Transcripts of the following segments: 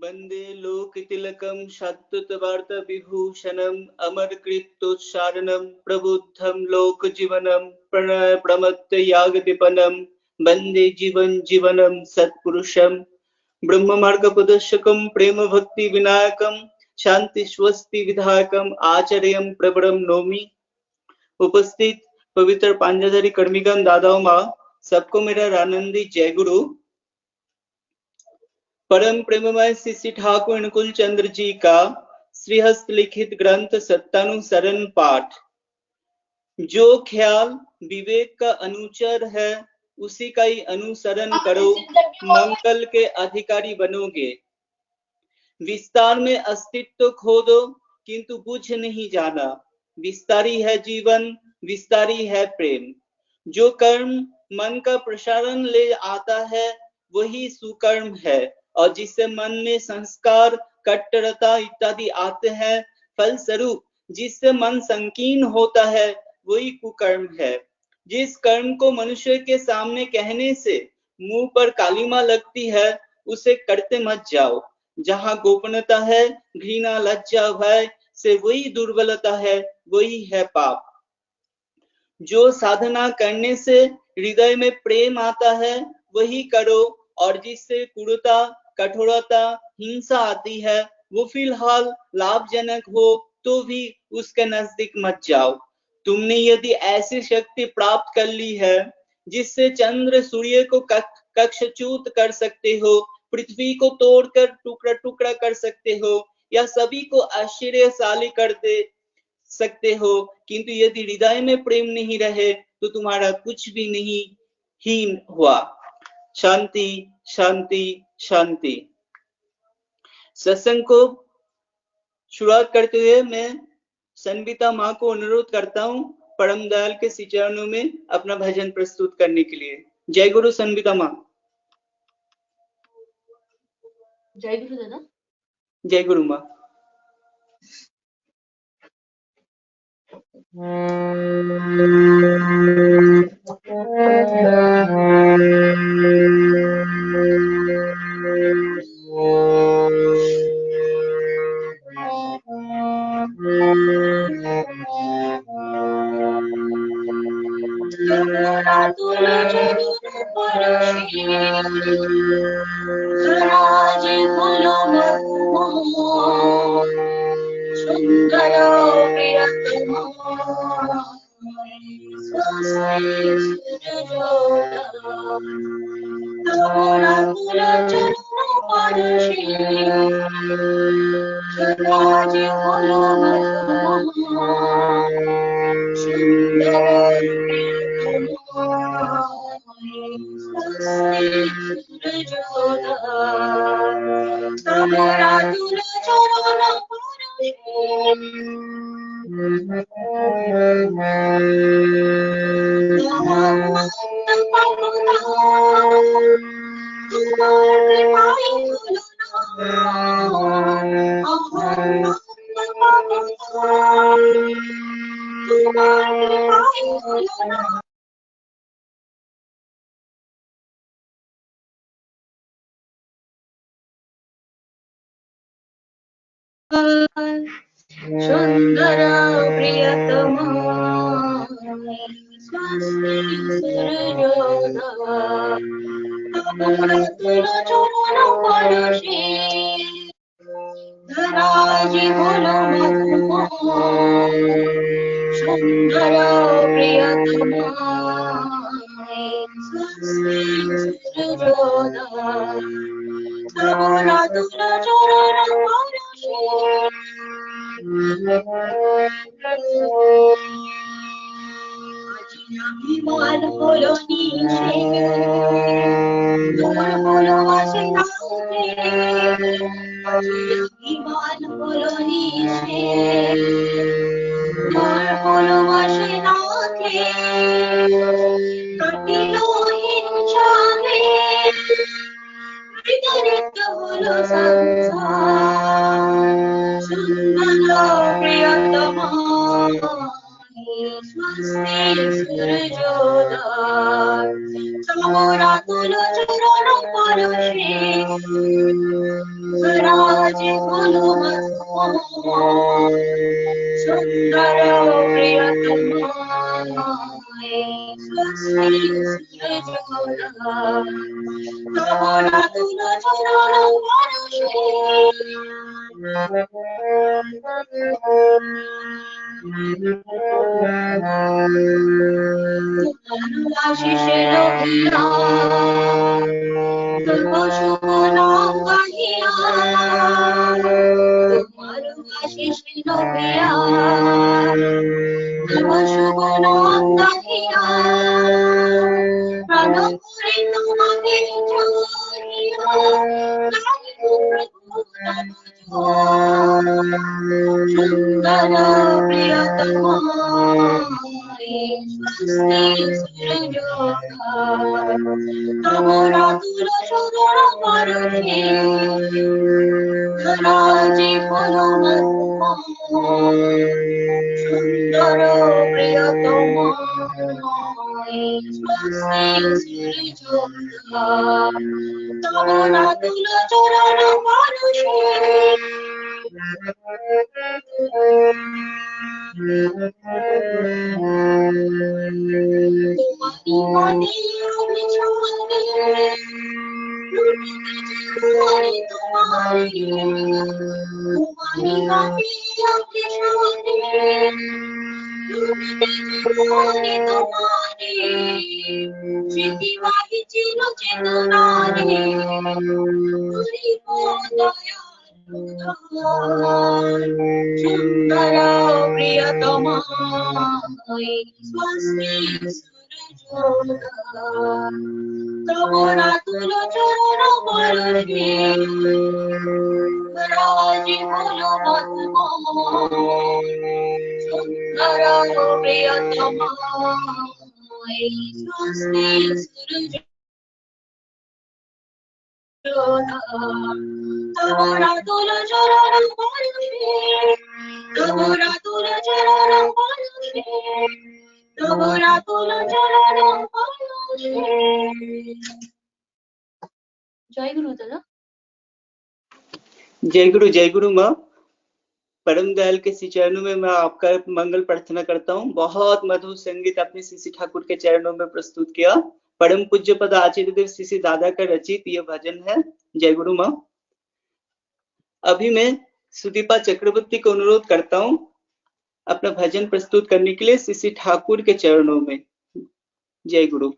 वंदे लोकतिलकं शाश्वतवार्त विभूषणम् अमरकृतोच्चारणं प्रबुद्धं लोकजीवनं प्रणय प्रमत्त यागदीपनं वंदे जीवन जीवनं सत्पुरुषं ब्रह्ममार्गप्रदर्शकं प्रेम भक्ति विनायकं शांति स्वस्ति विधायकं आचार्यं प्रवरं नौमि। उपस्थित पवित्र पांजाधारी कर्मिगण दादाओं माँ, सबको मेरा आनंदी जय गुरु। परम प्रेममय श्री ठाकुर अनुकूल चंद्र जी का श्रीहस्त लिखित ग्रंथ सत्यानुसरण पाठ। जो ख्याल विवेक का अनुचर है उसी का ही अनुसरण करो, मंगल के अधिकारी बनोगे। विस्तार में अस्तित्व खो दो किंतु बुझ नहीं जाना। विस्तारी है जीवन, विस्तारी है प्रेम। जो कर्म मन का प्रसारण ले आता है वही सुकर्म है, और जिससे मन में संस्कार कट्टरता इत्यादि आते हैं, फलस्वरूप जिससे मन संकीर्ण होता है वही कुकर्म है। जिस कर्म को मनुष्य के सामने कहने से मुंह पर कालिमा लगती है उसे करते मत जाओ। जहाँ गोपनीयता है, घृणा लज्जा भय से वही दुर्बलता है, वही है पाप। जो साधना करने से हृदय में प्रेम आता है वही करो, और जिससे क्रूरता कठोरता हिंसा आती है वो फिलहाल लाभजनक हो तो भी उसके नजदीक मत जाओ। तुमने यदि ऐसी शक्ति प्राप्त कर ली है जिससे चंद्र सूर्य को कक्षच्युत कर सकते हो, पृथ्वी को तोड़कर टुकड़ा टुकड़ा कर सकते हो, या सभी को आश्चर्यशाली कर दे सकते हो, किंतु यदि हृदय में प्रेम नहीं रहे तो तुम्हारा कुछ भी नहीं हीन हुआ। शांति शांति शांति। सत्संग को शुरुआत करते हुए मैं संविता माँ को अनुरोध करता हूँ परम दयाल के श्री चरणों में अपना भजन प्रस्तुत करने के लिए। जय गुरु संविता माँ। जय गुरु दादा। जय गुरु माँ। सुंदर प्रियतमा धराजी बोलो सुंदर प्रियतमा अभिमान बोलो नीचे दूर बोलो अभिमान बोलो नीचे दूर बोलो वशनाथे कटिलो हिंसा में विदरित बोलो संसार सुंदर प्रियतमा स्वस्ति सूरजोदय तमोरा तुल चरण परुषे राजे बोलो सुंदर प्रियतमाए स्वस्ति सुरजोदा तमोरा तुल चरण परुषे आशीष लोभिया तुम शुभ नाम कहिया तुम्हारो आशीष लोभिया तुम शुभ नाम कहिया प्राण पूरे तुम्हारे जोरिया नाहि प्रभु तब जो सुंदर प्रियतमा स्वस्ति सुरजोगा तमोरा तुल चरण परुषे राजे बोलो सुंदर प्रियतमा स्वस्ति सुरजोगा तमोरा तुल चरण परुषे तुम्हारी वाणी तुम्हारी तुम्हारी तुम्हारी स्मृति वाही चिरो चेतनारे हरि दया सुंदर प्रियतमा स्वस्ति सुरजोगा तमोरा तुल चरण परुषे राजे बोलो सुंदर प्रियतमा स्वस्ति सुरजोगा तमोरा तुल चरण परुषे तमोरा तुल चरण परुषे तमोरा तुल चरण परुषे। जय गुरु दादा। जय गुरु माँ। परम दयाल के श्री चरणों में मैं आपका मंगल प्रार्थना करता हूँ। बहुत मधुर संगीत अपने श्री ठाकुर के चरणों में प्रस्तुत किया। परम पूज्य पद आचार्य देव श्री दादा का रचित यह भजन है। जय गुरु माँ। अभी मैं सुदीपा चक्रवर्ती को अनुरोध करता हूँ अपना भजन प्रस्तुत करने के लिए श्री ठाकुर के चरणों में। जय गुरु।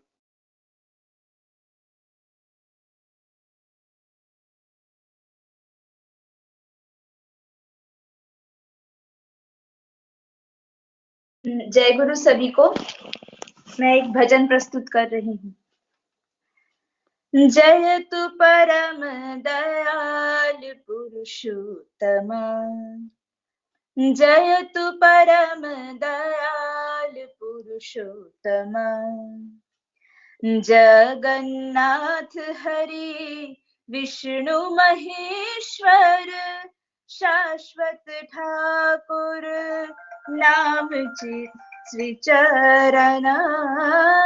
जय गुरु सभी को। मैं एक भजन प्रस्तुत कर रही हूँ। जय तु परम दयाल पुरुषोत्तम जय तु परम दयाल पुरुषोत्तम जगन्नाथ हरि विष्णु महेश्वर शाश्वत ठाकुर नाम श्रीचरण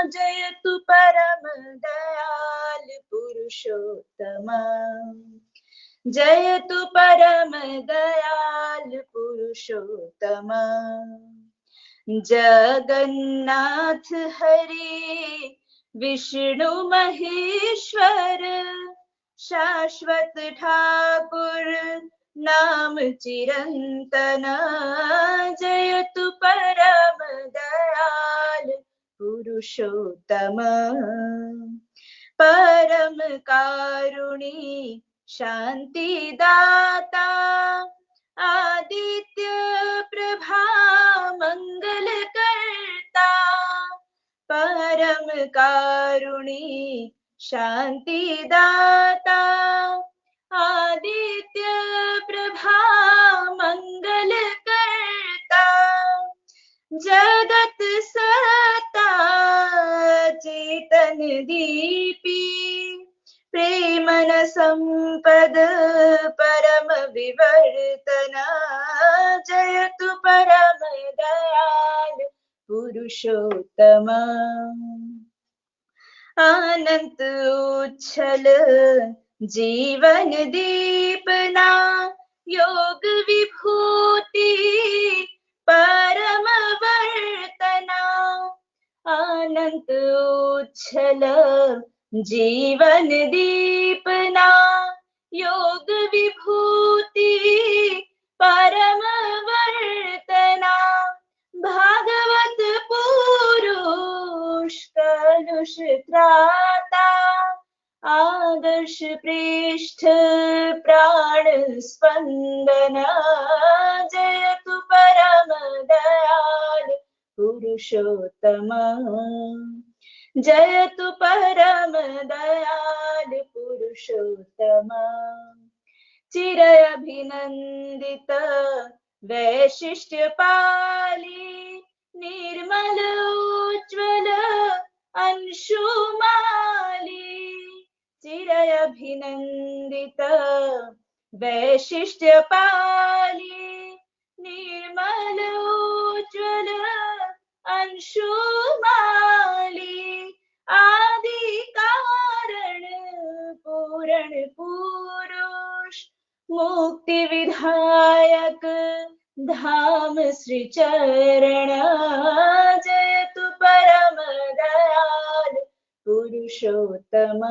जय तु परम दयाल पुरुषोत्तम जय तु परम दयाल पुरुषोत्तम जगन्नाथ हरि विष्णु महेश्वर शाश्वत ठाकुर नाम चिरंतन जय तु परम दयाल पुरुषोत्तम परम कारुणी शांति दाता आदित्य प्रभा मंगल करता परम कारुणी शांति दाता आदित्य प्रभा मंगल करता जगत सत्ता चेतन दीपी प्रेमन संपद परम विवर्तना जय तु परम दयाल पुरुषोत्तम अनंत उच्छल जीवन दीपना योग विभूति परम वर्तना अनंत उच्छल जीवन दीपना योग विभूति परम वर्तना भागवत पुरुष कलुष त्राता आदर्श पृष्ठ प्राण स्पंदन जयतु परम दयाल पुरुषोत्तम जयतु परम दयाल पुरुषोत्तम चिरअभिनंदित वैशिष्ट्य पाली निर्मल उज्ज्वल अंशुमाली चिरअभिनंदित वैशिष्ट्य पाली निर्मल उज्ज्वल अंशुमाली आदि कारण पूर्ण पुरुष मुक्ति विधायक धाम श्री चरण जयतु परम दयाल पुरुषोत्तम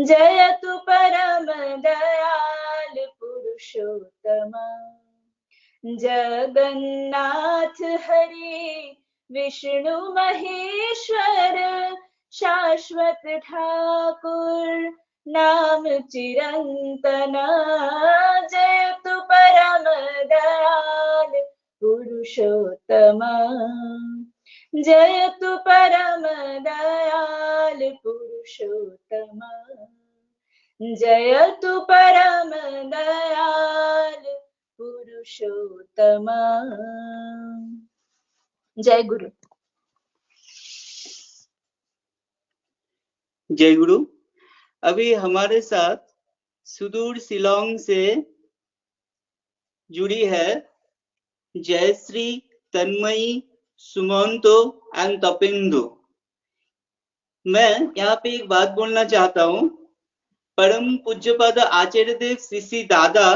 जयतु परम दयाल पुरुषोत्तम जगन्नाथ हरि विष्णु महेश्वर शाश्वत ठाकुर नाम चिरंतन जयतु परम दयाल पुरुषोत्तम जयतु परम दयाल पुरुषोत्तम जयतु परम दयाल पुरुषोत्तम। जय गुरु। जय गुरु। अभी हमारे साथ सुदूर शिलोंग से जुड़ी है जयश्री, तन्मयी, सुमंतो एंड तपेंदु। मैं यहाँ पे एक बात बोलना चाहता हूँ। परम पूज्यपाद आचार्य देव श्री दादा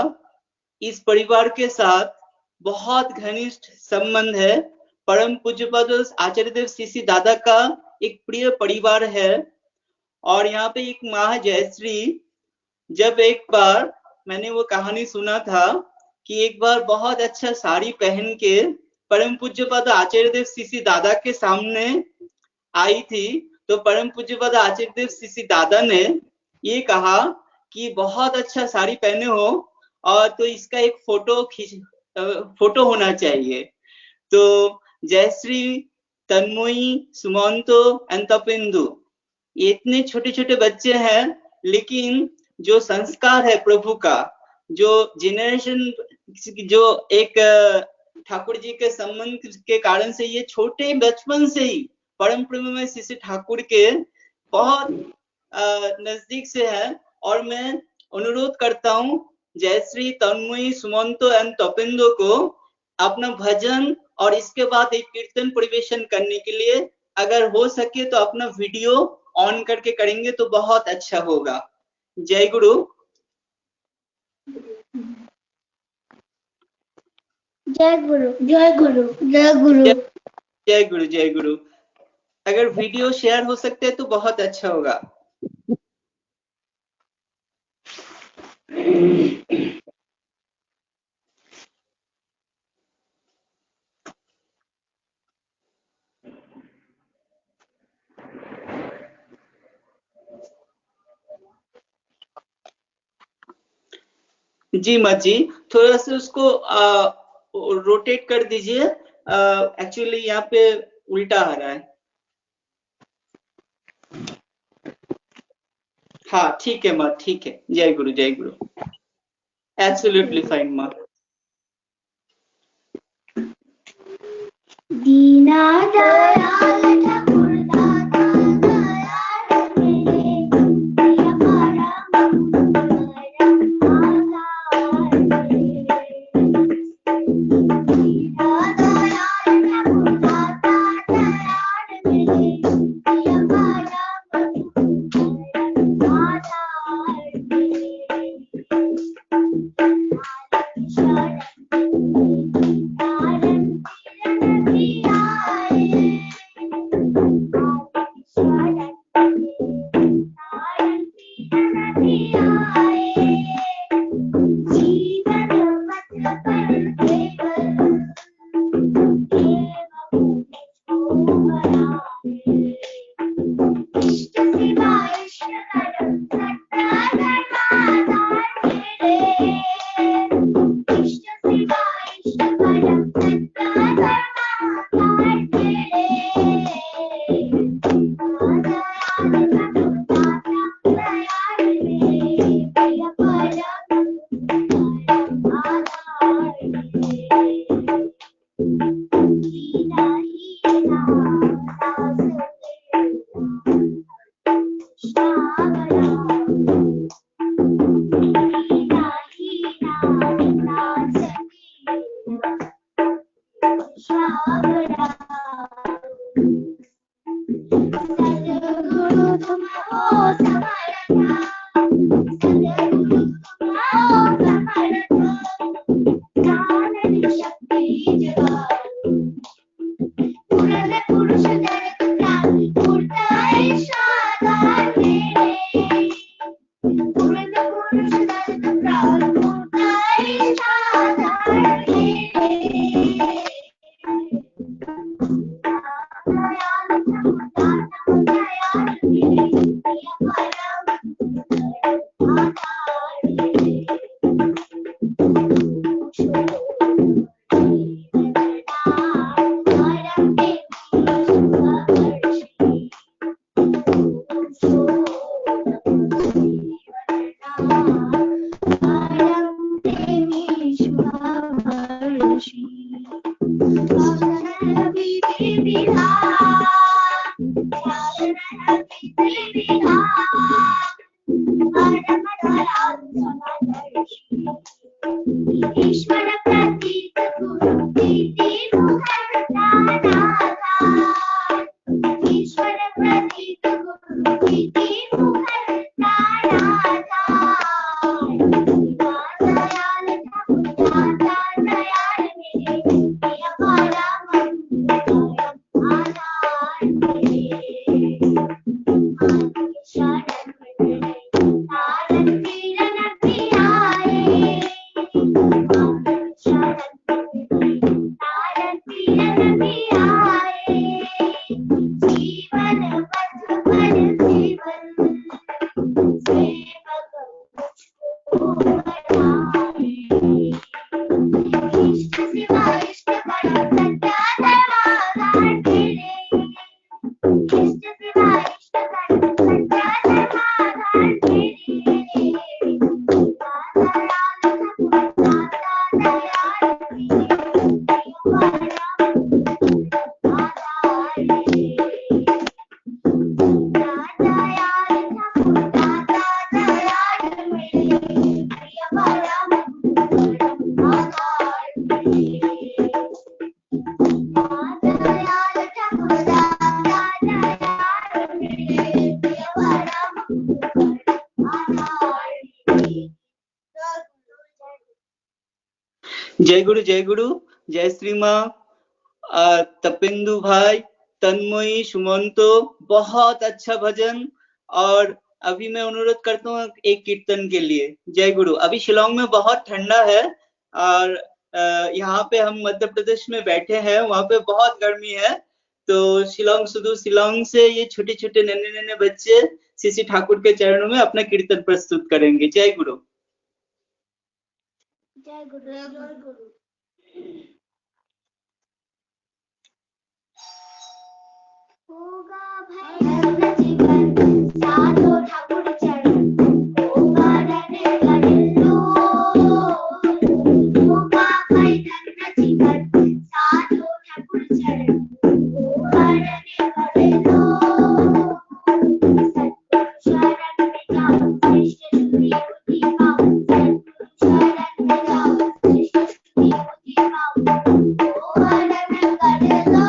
इस परिवार के साथ बहुत घनिष्ठ संबंध है। परम पूज्यपाद आचार्य देव श्री दादा का एक प्रिय परिवार है। और यहाँ पे एक माँ जयश्री, जब एक बार मैंने वो कहानी सुना था कि एक बार बहुत अच्छा साड़ी पहन के परम पूज्यपाद आचार्य देव श्री दादा के सामने आई थी, तो परम पूज्यपाद आचार्य देव श्री दादा ने ये कहा कि बहुत अच्छा साड़ी पहने हो और तो इसका एक फोटो होना चाहिए। तो जयश्री, तन्मयी, सुमंतो एंड तपेंदु, ये इतने छोटे छोटे बच्चे हैं, लेकिन जो संस्कार है प्रभु का, जो जेनरेशन, जो एक ठाकुर जी के संबंध के कारण से ये छोटे बचपन से ही परम प्रेम में श्री ठाकुर के बहुत नजदीक से है। और मैं अनुरोध करता हूँ जयश्री, तन्मयी, सुमंतो एंड तपेंदु को अपना भजन और इसके बाद एक कीर्तन परिवेशन करने के लिए, अगर हो सके तो अपना वीडियो ऑन करके करेंगे तो बहुत अच्छा होगा। जय गुरु। जय गुरु। जय गुरु। जय गुरु। जय गुरु। जय गुरु। अगर वीडियो शेयर हो सकते हैं तो बहुत अच्छा होगा। जी मत जी, थोड़ा सा उसको रोटेट कर दीजिए। एक्चुअली यहाँ पे उल्टा आ रहा है। हाँ ठीक है माँ, ठीक है। जय गुरु। जय गुरु। एब्सोल्युटली फाइन माँ। दीना दयाल ठाकुर दाता दयाल मेरे दया परम आधार मेरे। दीना दयाल ठाकुर दाता दयाल मेरे दया परम जय गुरु, जय श्री माँ, तपेंदु भाई, तन्मयी, सुमंतो, बहुत अच्छा भजन। और अभी मैं अनुरोध करता हूँ एक कीर्तन के लिए। जय गुरु। अभी शिलोंग में बहुत ठंडा है और यहाँ पे हम मध्य प्रदेश में बैठे हैं, वहाँ पे बहुत गर्मी है। तो शिलोंग से ये छोटे छोटे नन्हे बच्चे सीसी ठाकुर के चरणों में अपना कीर्तन प्रस्तुत करेंगे। जय गुरु। जय गुरु, जय गुरु। होगा भय जीवन साधो ठाकुर चरण, होगा डरे लो, होगा भय जीवन साधो ठाकुर चरण, होगा डरे लो, सतगुरु शरण में जाओ, श्रेष्ठ स्तुति बुद्धि पाओ, सतगुरु शरण में जाओ, श्रेष्ठ स्तुति बुद्धि पाओ, होगा डरे लो,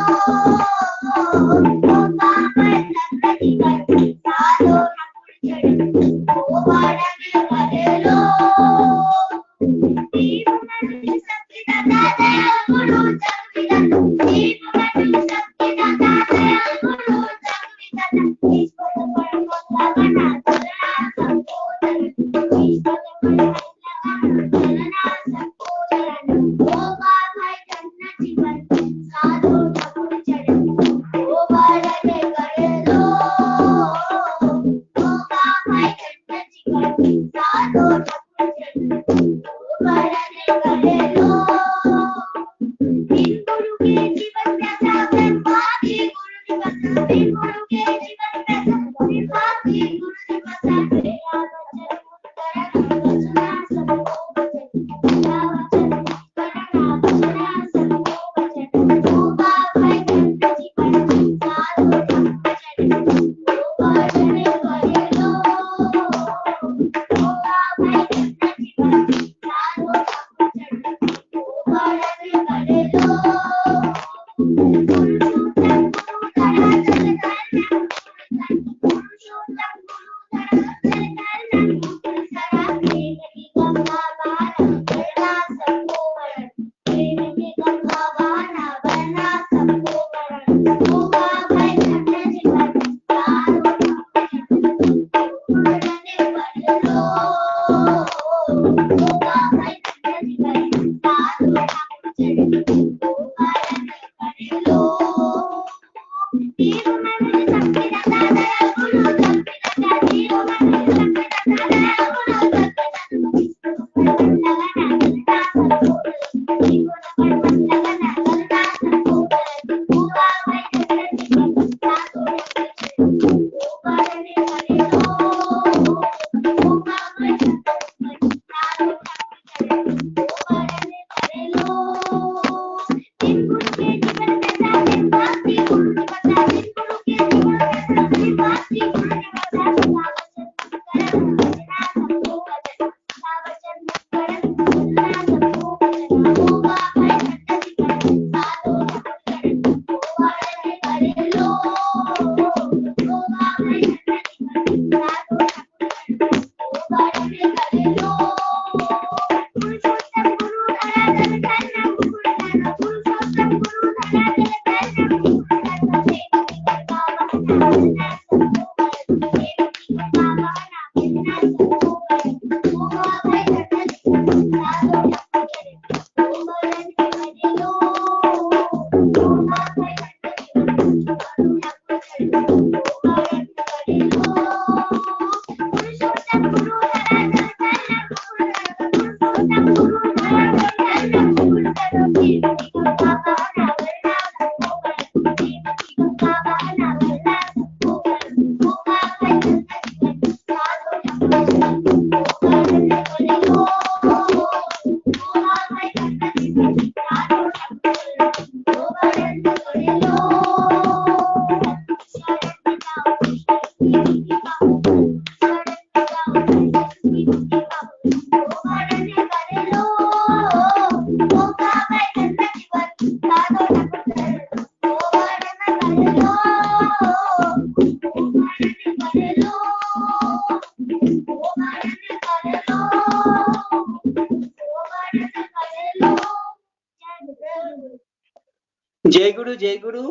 जय गुरु जय गुरु।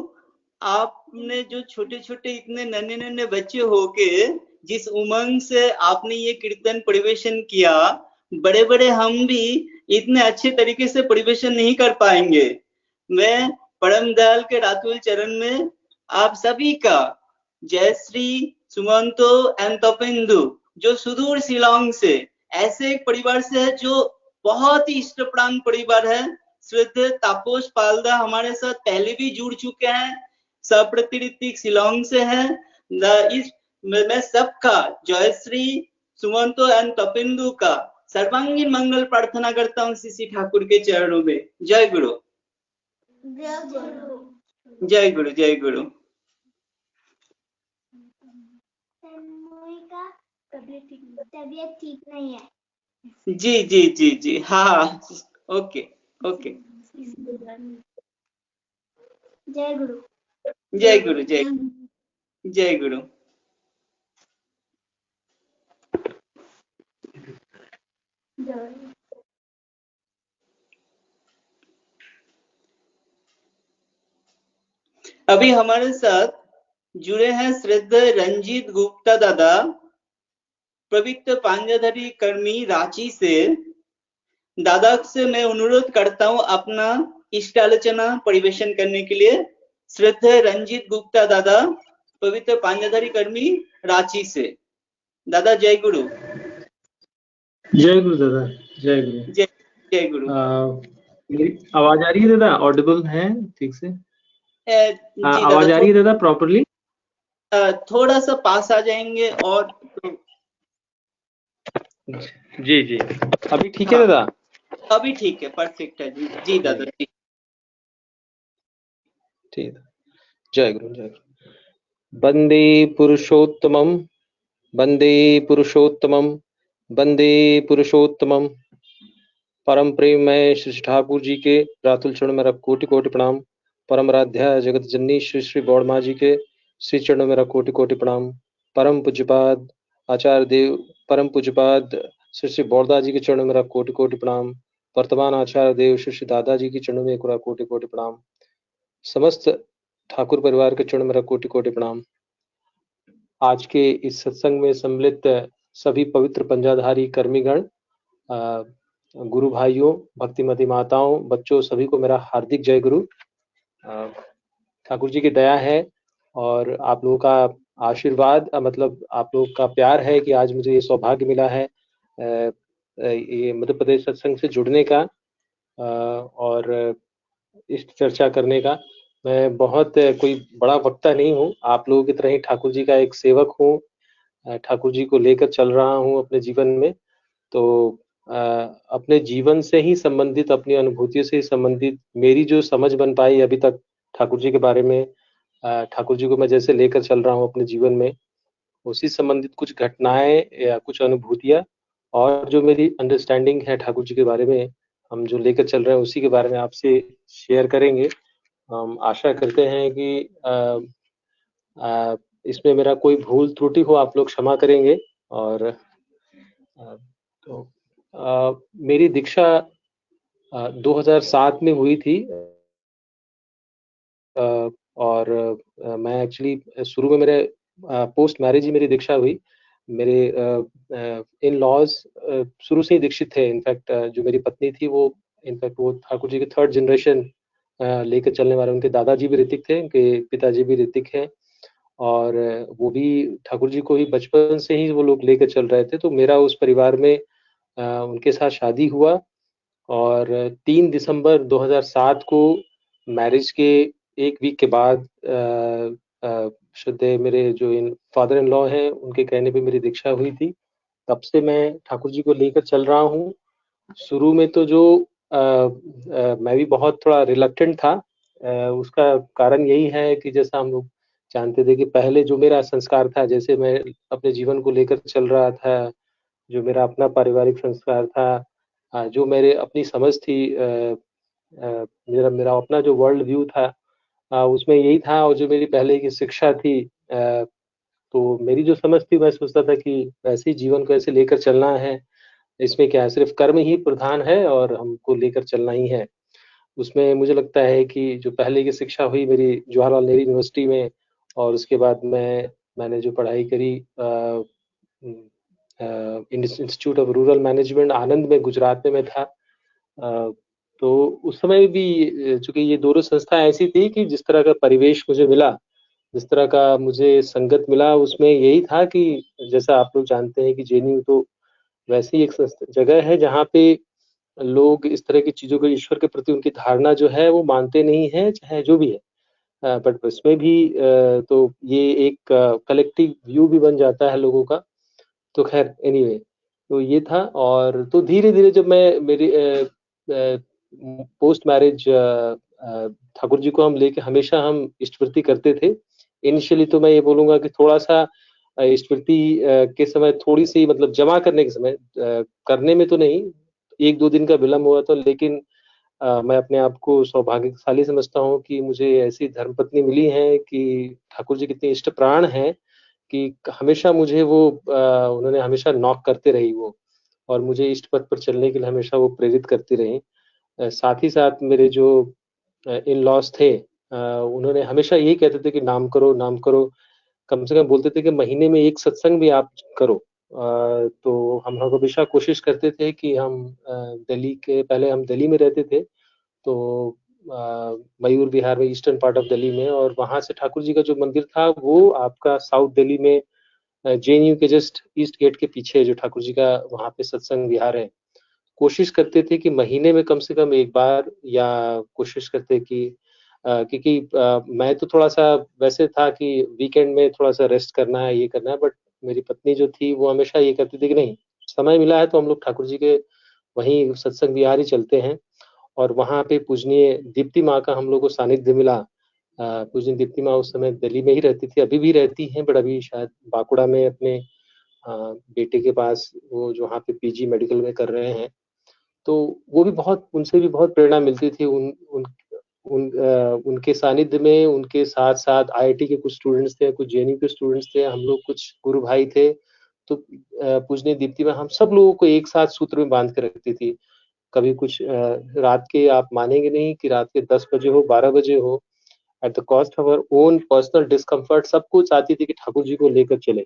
आपने जो छोटे छोटे इतने नन्हे नन्हे बच्चे होके जिस उमंग से आपने ये कीर्तन परिवेशन किया, बड़े बड़े हम भी इतने अच्छे तरीके से परिवेशन नहीं कर पाएंगे। मैं परम दयाल के रातुल चरण में आप सभी का, जयश्री, सुमंतो एंड तपेंदु, जो सुदूर शिलोंग से, ऐसे एक परिवार से है जो बहुत ही इष्ट प्राण परिवार है। श्रद्धेय तापोश पालदा हमारे साथ पहले भी जुड़ चुके हैं, सप्रतिरितिक शिलोंग से हैं। इस मैं सबका, जयश्री, सुमंतो एंड तपेंदु का सर्वांगीण मंगल प्रार्थना करता हूँ श्री ठाकुर के चरणों में। जय गुरु जय गुरु जय गुरु। तबीयत ठीक नहीं है। जी जी जी जी, हाँ, ओके ओके। जय गुरु जय गुरु जय जय गुरु। अभी हमारे साथ जुड़े हैं श्रद्धेय रंजीत गुप्ता दादा, पवित्र पांजाधारी कर्मी रांची से। दादा से मैं अनुरोध करता हूं अपना इष्टालोचना परिवेशन करने के लिए। श्रद्धेय रंजीत गुप्ता दादा, पवित्र पांजाधारी कर्मी रांची से। दादा जय गुरु। जय गुरु दादा, जय गुरु। जय जय गुरु। मेरी आवाज आ रही है दादा? ऑडिबल है ठीक से? आवाज आ रही है दादा प्रॉपरली? थोड़ा सा पास आ जाएंगे और तो जी जी, अभी ठीक है दादा? अभी ठीक है, परफेक्ट है जी। जी दादा जी। ठीक है। जय गुरु जय गुरु। वंदे पुरुषोत्तमम वंदे पुरुषोत्तमम वंदे पुरुषोत्तमम। परम प्रेममय श्री ठाकुर जी के रातुल चरणों में मेरा कोटि कोटि प्रणाम। परम आराध्या जगत जननी श्री श्री बौड़ माँ जी के श्री चरणों में मेरा कोटि कोटि प्रणाम। परम पूज्यपाद आचार्य देव परम पूज्यपाद श्री श्री बौड़दास जी के चरणों में मेरा कोटि कोटि प्रणाम। वर्तमान आचार्य देव श्री श्री दादाजी के चरणों में मेरा कोटि कोटि प्रणाम। समस्त ठाकुर परिवार के चरणों में मेरा कोटि कोटि प्रणाम। आज के इस सत्संग में सम्मिलित सभी पवित्र पंजाधारी कर्मीगण, गुरु भाइयों, भक्तिमती माताओं, बच्चों, सभी को मेरा हार्दिक जय गुरु। ठाकुर जी की दया है और आप लोगों का आशीर्वाद, मतलब आप लोगों का प्यार है कि आज मुझे ये सौभाग्य मिला है ये मध्य प्रदेश सत्संग से जुड़ने का और इस चर्चा करने का। मैं बहुत कोई बड़ा वक्ता नहीं हूँ, आप लोगों की तरह ही ठाकुर जी का एक सेवक हूँ। ठाकुर जी को लेकर चल रहा हूँ अपने जीवन में। तो अपने जीवन से ही संबंधित, अपनी अनुभूतियों से ही संबंधित मेरी जो समझ बन पाई अभी तक ठाकुर जी के बारे में, ठाकुर जी को मैं जैसे लेकर चल रहा हूँ अपने जीवन में, उसी संबंधित कुछ घटनाएं या कुछ अनुभूतियां और जो मेरी अंडरस्टैंडिंग है ठाकुर जी के बारे में, हम जो लेकर चल रहे हैं उसी के बारे में आपसे शेयर करेंगे। हम आशा करते हैं कि इसमें मेरा कोई भूल त्रुटि हो आप लोग क्षमा करेंगे। और तो मेरी दीक्षा 2007 में हुई थी और मैं एक्चुअली शुरू में मेरे पोस्ट मैरिज ही मेरी दीक्षा हुई। मेरे इन लॉज शुरू से ही दीक्षित थे। इनफैक्ट जो मेरी पत्नी थी वो ठाकुर जी के थर्ड जनरेशन लेकर चलने वाले, उनके दादाजी भी ऋतिक थे, उनके पिताजी भी ऋतिक हैं और वो भी ठाकुर जी को ही बचपन से ही वो लोग लेकर चल रहे थे। तो मेरा उस परिवार में उनके साथ शादी हुआ और 3 दिसंबर 2007 को मैरिज के एक वीक के बाद श्रद्धेय मेरे जो इन फादर इन लॉ हैं उनके कहने पे मेरी दीक्षा हुई थी। तब से मैं ठाकुर जी को लेकर चल रहा हूँ। शुरू में तो जो मैं भी बहुत थोड़ा रिलक्टेंट था। उसका कारण यही है कि जैसा हम लोग जानते थे कि पहले जो मेरा संस्कार था, जैसे मैं अपने जीवन को लेकर चल रहा था, जो मेरा अपना पारिवारिक संस्कार था, जो मेरे अपनी समझ थी, मेरा मेरा अपना जो वर्ल्ड व्यू था, उसमें यही था। और जो मेरी पहले की शिक्षा थी, तो मेरी जो समझ थी, मैं सोचता था कि ऐसे ही जीवन को ऐसे लेकर चलना है। इसमें क्या है, सिर्फ कर्म ही प्रधान है और हमको लेकर चलना ही है। उसमें मुझे लगता है कि जो पहले की शिक्षा हुई मेरी जवाहरलाल नेहरू यूनिवर्सिटी में, और उसके बाद मैंने जो पढ़ाई करी इंस्टीट्यूट ऑफ रूरल मैनेजमेंट आनंद में, गुजरात में मैं था। तो उस समय भी चूंकि ये दोनों संस्था ऐसी थी कि जिस तरह का परिवेश मुझे मिला, जिस तरह का मुझे संगत मिला, उसमें यही था कि जैसा आप लोग जानते हैं कि जेएनयू तो वैसी एक जगह है जहाँ पे लोग इस तरह की चीजों को, ईश्वर के प्रति उनकी धारणा जो है वो मानते नहीं है, चाहे जो भी है। बट उसमें भी तो ये एक कलेक्टिव व्यू भी बन जाता है लोगों का। तो खैर एनीवे, तो ये था। और तो धीरे धीरे जब मैं मेरी पोस्ट मैरिज ठाकुर जी को हम लेके हमेशा हम इष्टवृत्ति करते थे। इनिशियली तो मैं ये बोलूंगा कि थोड़ा सा इष्टवृत्ति के समय थोड़ी सी, मतलब जमा करने के समय, करने में तो नहीं, 1-2 दिन का विलम्ब हुआ था, लेकिन मैं अपने आप को सौभाग्यशाली समझता हूँ कि मुझे ऐसी धर्मपत्नी मिली है कि ठाकुर जी कितने इष्ट प्राण हैं कि हमेशा मुझे वो उन्होंने हमेशा नॉक करते रही वो, और मुझे इष्ट पथ पर चलने के लिए हमेशा वो प्रेरित करती रही। साथ ही साथ मेरे जो इन लॉज थे, उन्होंने हमेशा यही कहते थे कि नाम करो, नाम करो। कम से कम बोलते थे कि महीने में 1 सत्संग भी आप करो। तो हम लोग हमेशा कोशिश करते थे कि हम पहले हम दिल्ली में रहते थे, तो मयूर विहार में, ईस्टर्न पार्ट ऑफ दिल्ली में, और वहाँ से ठाकुर जी का जो मंदिर था वो आपका साउथ दिल्ली में जेएनयू के जस्ट ईस्ट गेट के पीछे जो ठाकुर जी का वहाँ पे सत्संग विहार है। कोशिश करते थे कि महीने में कम से कम 1 बार, या कोशिश करते कि क्योंकि मैं तो थोड़ा सा वैसे था कि वीकेंड में थोड़ा सा रेस्ट करना है, ये करना है, बट मेरी पत्नी जो थी वो हमेशा ये कहती थी कि नहीं, समय मिला है तो हम लोग ठाकुर जी के वहीं सत्संग विहार ही चलते हैं और वहाँ पे पूजनीय दीप्ति माँ का हम लोग को सानिध्य मिला। पूजनीय दीप्ति माँ उस समय दिल्ली में ही रहती थी, अभी भी रहती हैं, बट अभी शायद बांकुड़ा में अपने बेटे के पास वो जो वहाँ पे पीजी मेडिकल में कर रहे हैं। तो वो भी बहुत, उनसे भी बहुत प्रेरणा मिलती थी। उनके सानिध्य में, उनके साथ साथ आईआईटी के कुछ स्टूडेंट्स थे, कुछ जेएनयू के स्टूडेंट्स थे, हम लोग कुछ गुरु भाई थे। तो पूजनीय दीप्ति में हम सब लोगों को एक साथ सूत्र में बांध के रखती थी। कभी कुछ रात के, आप मानेंगे नहीं कि रात के 10 बजे हो, 12 बजे हो, at the cost of our own personal discomfort, सब कुछ चाहती थी कि ठाकुर जी को लेकर चले।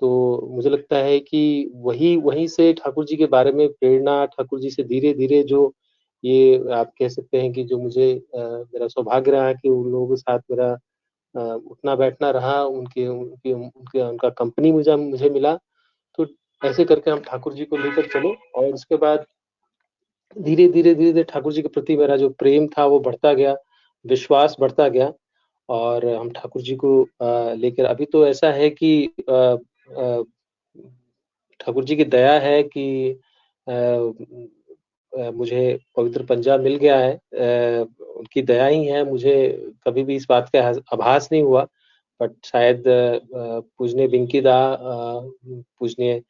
तो मुझे लगता है कि वहीं से ठाकुर जी के बारे में प्रेरणा, ठाकुर जी से धीरे धीरे जो ये आप कह सकते हैं कि जो मुझे मेरा सौभाग्य रहा कि उन लोगों के साथ मेरा उठना बैठना रहा, उनका कंपनी मुझे मिला। तो ऐसे करके हम ठाकुर जी को लेकर चले और उसके बाद धीरे धीरे ठाकुर जी के प्रति मेरा जो प्रेम था वो बढ़ता गया, विश्वास बढ़ता गया और हम ठाकुर जी को लेकर अभी तो ऐसा है कि ठाकुर जी की दया है कि मुझे पवित्र पंजाब मिल गया है। उनकी दया ही है, मुझे कभी भी इस बात का आभास नहीं हुआ, बट शायद पूजनीय बिंकी दा, पूजनीय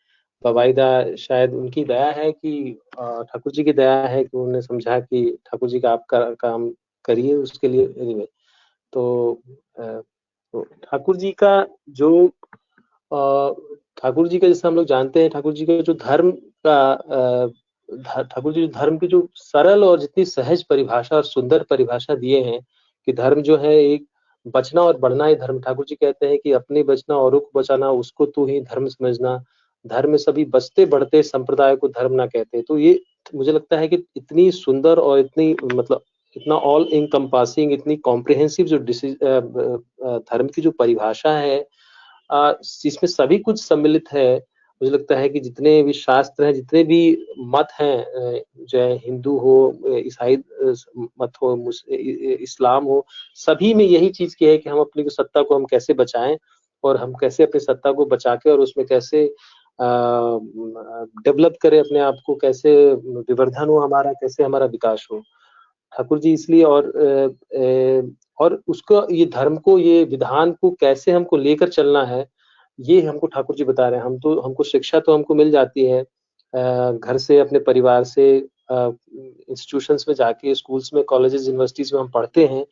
बबाई दा, शायद उनकी दया है कि ठाकुर जी की दया है कि उन्होंने समझा कि ठाकुर जी का आप काम करिए उसके लिए। एनीवे, तो ठाकुर जी का जो ठाकुर जी का जैसे हम लोग जानते हैं, ठाकुर जी का जो धर्म का ठाकुर जी धर्म की जो सरल और जितनी सहज परिभाषा और सुंदर परिभाषा दिए हैं कि धर्म जो है एक बचना और बढ़ना ही धर्म। ठाकुर जी कहते हैं कि अपने बचना औरों को बचाना, उसको तू ही धर्म समझना, धर्म में सभी बचते बढ़ते संप्रदाय को धर्म ना कहते। तो ये मुझे लगता है कि इतनी सुंदर और इतनी मतलब इतना ऑल इनकम्पासिंग, इतनी कॉम्प्रिहेंसिव जो धर्म की जो परिभाषा है, जिसमें सभी कुछ सम्मिलित है। मुझे लगता है कि जितने भी शास्त्र हैं, जितने भी मत हैं, चाहे हिंदू हो, ईसाई मत हो, इस्लाम हो, सभी में यही चीज की है कि हम अपनी सत्ता को हम कैसे बचाएं और हम कैसे अपनी सत्ता को बचा के और उसमें कैसे डेवलप करें अपने आप को, कैसे विवर्धन हो हमारा, कैसे हमारा विकास हो। ठाकुर जी इसलिए और उसको, ये धर्म को, ये विधान को कैसे हमको लेकर चलना है, ये हमको ठाकुर जी बता रहे हैं। हमको शिक्षा तो हमको मिल जाती है घर से, अपने परिवार से, इंस्टीट्यूशंस में जाके, स्कूल्स में, कॉलेजेस, यूनिवर्सिटीज में हम पढ़ते हैं,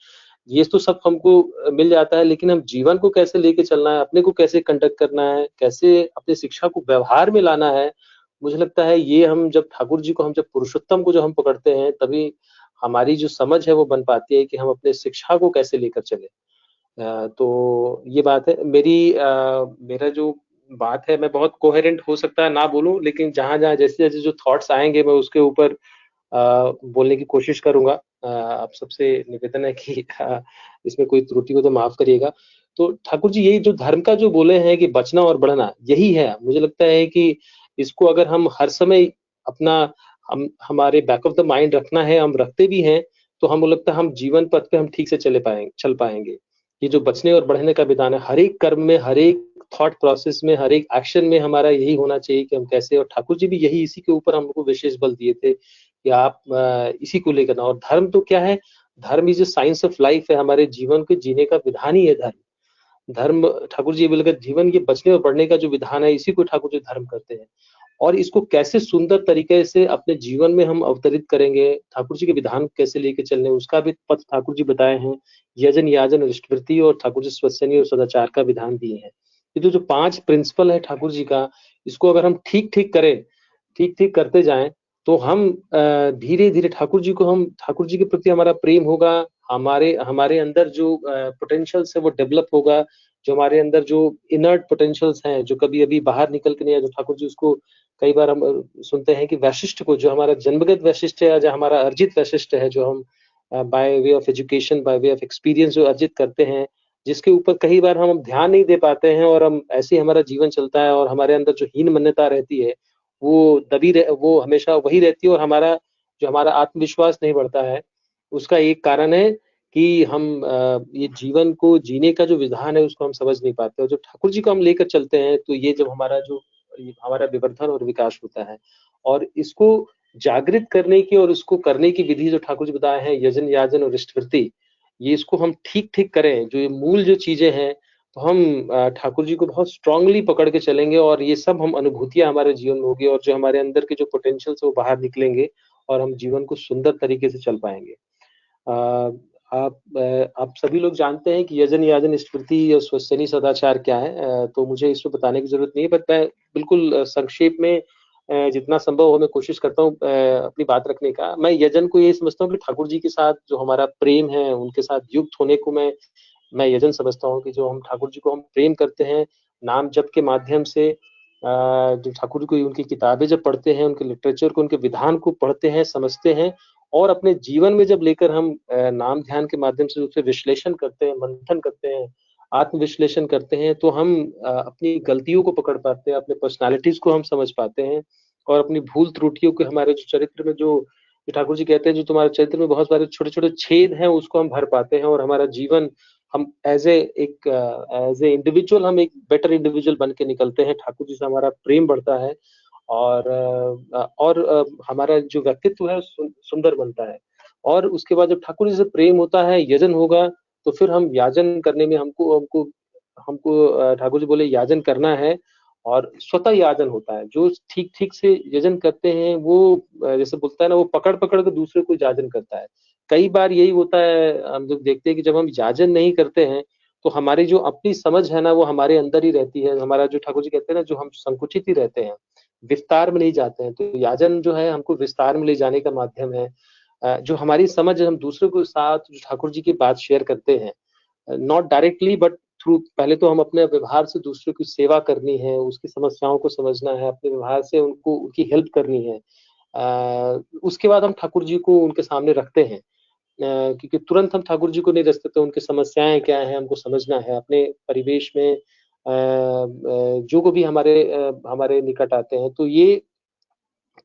ये तो सब हमको मिल जाता है। लेकिन हम जीवन को कैसे लेके चलना है, अपने को कैसे कंडक्ट करना है, कैसे अपने शिक्षा को व्यवहार में लाना है, मुझे लगता है ये हम जब ठाकुर जी को, हम जब पुरुषोत्तम को जो हम पकड़ते हैं, तभी हमारी जो समझ है वो बन पाती है कि हम अपने शिक्षा को कैसे लेकर चले। तो ये बात है मेरा जो बात है, मैं बहुत कोहेरेंट हो सकता है ना बोलूं, लेकिन जहां जहां जैसे जैसे जो थॉट्स आएंगे मैं उसके ऊपर बोलने की कोशिश करूंगा। आप सबसे निवेदन है कि इसमें कोई त्रुटि हो तो माफ करिएगा। तो ठाकुर जी यही जो धर्म का जो बोले हैं कि बचना और बढ़ना, यही है। मुझे लगता है कि इसको अगर हम हर समय अपना हमारे बैक ऑफ द माइंड रखना है, हम रखते भी हैं, तो हम लगता है हम जीवन पथ पे हम ठीक से चल पाएंगे। ये जो बचने और बढ़ने का विधान है, हर एक कर्म में, हर एक थॉट प्रोसेस में, हर एक एक्शन में हमारा यही होना चाहिए कि हम कैसे, और ठाकुर जी भी यही, इसी के ऊपर हमको विशेष बल दिए थे कि आप इसी को लेकर ना। और धर्म तो क्या है, धर्म is a science of life है, हमारे जीवन के जीने का विधान ही है धर्म। ठाकुर जी बोलकर जीवन ये बचने और बढ़ने का जो विधान है, इसी को ठाकुर जी धर्म करते हैं। और इसको कैसे सुंदर तरीके से अपने जीवन में हम अवतरित करेंगे, ठाकुर जी के विधान कैसे लेके चलने, उसका भी पथ ठाकुर जी बताए हैं। यजन, याजन, इष्टवृत्ति और ठाकुर जी स्वच्छनी और सदाचार का विधान दिए हैं। ये जो 5 प्रिंसिपल है ठाकुर जी का, इसको अगर हम ठीक ठीक करें, ठीक ठीक करते जाएं, तो हम धीरे धीरे ठाकुर जी के प्रति हमारा प्रेम होगा, हमारे अंदर जो पोटेंशियल्स है वो डेवलप होगा, जो हमारे अंदर जो इनर्ट पोटेंशियल्स हैं, जो कभी अभी बाहर निकल के नहीं आया, जो ठाकुर जी उसको कई बार हम सुनते हैं कि वैशिष्ट को, जो हमारा जन्मगत वैशिष्ट है, जो हमारा अर्जित वैशिष्ट है, जो हम by way of education, by way of experience जो अर्जित करते हैं, जिसके ऊपर कई बार हम ध्यान नहीं दे पाते हैं और हम ऐसे ही हमारा जीवन चलता है और हमारे अंदर जो हीन मान्यता रहती है वो हमेशा वही रहती है और हमारा आत्मविश्वास नहीं बढ़ता है। उसका एक कारण है कि हम ये जीवन को जीने का जो विधान है उसको हम समझ नहीं पाते, और जब ठाकुर जी को हम लेकर चलते हैं, तो ये जब हमारा जो हमारा विवर्धन और विकास होता है। और इसको जागृत करने की और इसको करने की विधि जो ठाकुर जी बताए हैं, यजन याजन और इष्टवृत्ति, ये इसको हम ठीक करें, जो ये मूल जो चीजें हैं, तो हम ठाकुर जी को बहुत स्ट्रांगली पकड़ के चलेंगे और ये सब हम अनुभूतियां हमारे जीवन में होगी और जो हमारे अंदर के जो पोटेंशियल्स वो बाहर निकलेंगे और हम जीवन को सुंदर तरीके से चल पाएंगे। आप सभी लोग जानते हैं कि यजन याजन स्मृति और स्वसनी सदाचार क्या है, तो मुझे इसमें बताने की जरूरत नहीं है, बट मैं बिल्कुल संक्षेप में जितना संभव हो मैं कोशिश करता हूँ अपनी बात रखने का। मैं यजन को ये समझता हूँ कि ठाकुर जी के साथ जो हमारा प्रेम है, उनके साथ युक्त होने को मैं यजन समझता हूँ कि जो हम ठाकुर जी को हम प्रेम करते हैं नाम जप के माध्यम से, जो ठाकुर जी को उनकी किताबें जब पढ़ते हैं, उनके लिटरेचर को, उनके विधान को पढ़ते हैं, समझते हैं और अपने जीवन में जब लेकर हम नाम ध्यान के माध्यम से उससे विश्लेषण करते हैं, मंथन करते हैं, आत्मविश्लेषण करते हैं, तो हम अपनी गलतियों को पकड़ पाते हैं, अपने पर्सनालिटीज को हम समझ पाते हैं और अपनी भूल त्रुटियों को, हमारे जो चरित्र में जो ठाकुर जी कहते हैं जो तुम्हारे चरित्र में बहुत सारे छोटे छोटे छेद हैं उसको हम भर पाते हैं और हमारा जीवन हम एज ए इंडिविजुअल हम एक बेटर इंडिविजुअल बन के निकलते हैं। ठाकुर जी से हमारा प्रेम बढ़ता है और हमारा जो व्यक्तित्व है सुंदर बनता है। और उसके बाद जब ठाकुर जी से प्रेम होता है, यजन होगा, तो फिर हम याजन करने में हमको ठाकुर जी बोले याजन करना है और स्वतः याजन होता है। जो ठीक से यजन करते हैं वो जैसे बोलता है ना, वो पकड़ के दूसरे को याजन करता है। कई बार यही होता है, हम लोग देखते हैं कि जब हम याजन नहीं करते हैं तो हमारी जो अपनी समझ है ना वो हमारे अंदर ही रहती है। हमारा जो ठाकुर जी कहते हैं ना, जो हम संकुचित ही रहते हैं, विस्तार में नहीं जाते हैं। तो याजन जो है हमको विस्तार में ले जाने का माध्यम है। जो हमारी समझ हम दूसरे के साथ जो ठाकुर जी की बात शेयर करते हैं, नॉट डायरेक्टली बट थ्रू, पहले तो हम अपने व्यवहार से दूसरे की सेवा करनी है, उसकी समस्याओं को समझना है, अपने व्यवहार से उनको उनकी हेल्प करनी है। उसके बाद हम ठाकुर जी को उनके सामने रखते हैं, क्योंकि तुरंत हम ठाकुर जी को नहीं रख सकते। उनकी समस्याएं क्या हैं हमको समझना है। अपने परिवेश में जो को भी हमारे निकट आते हैं, तो ये,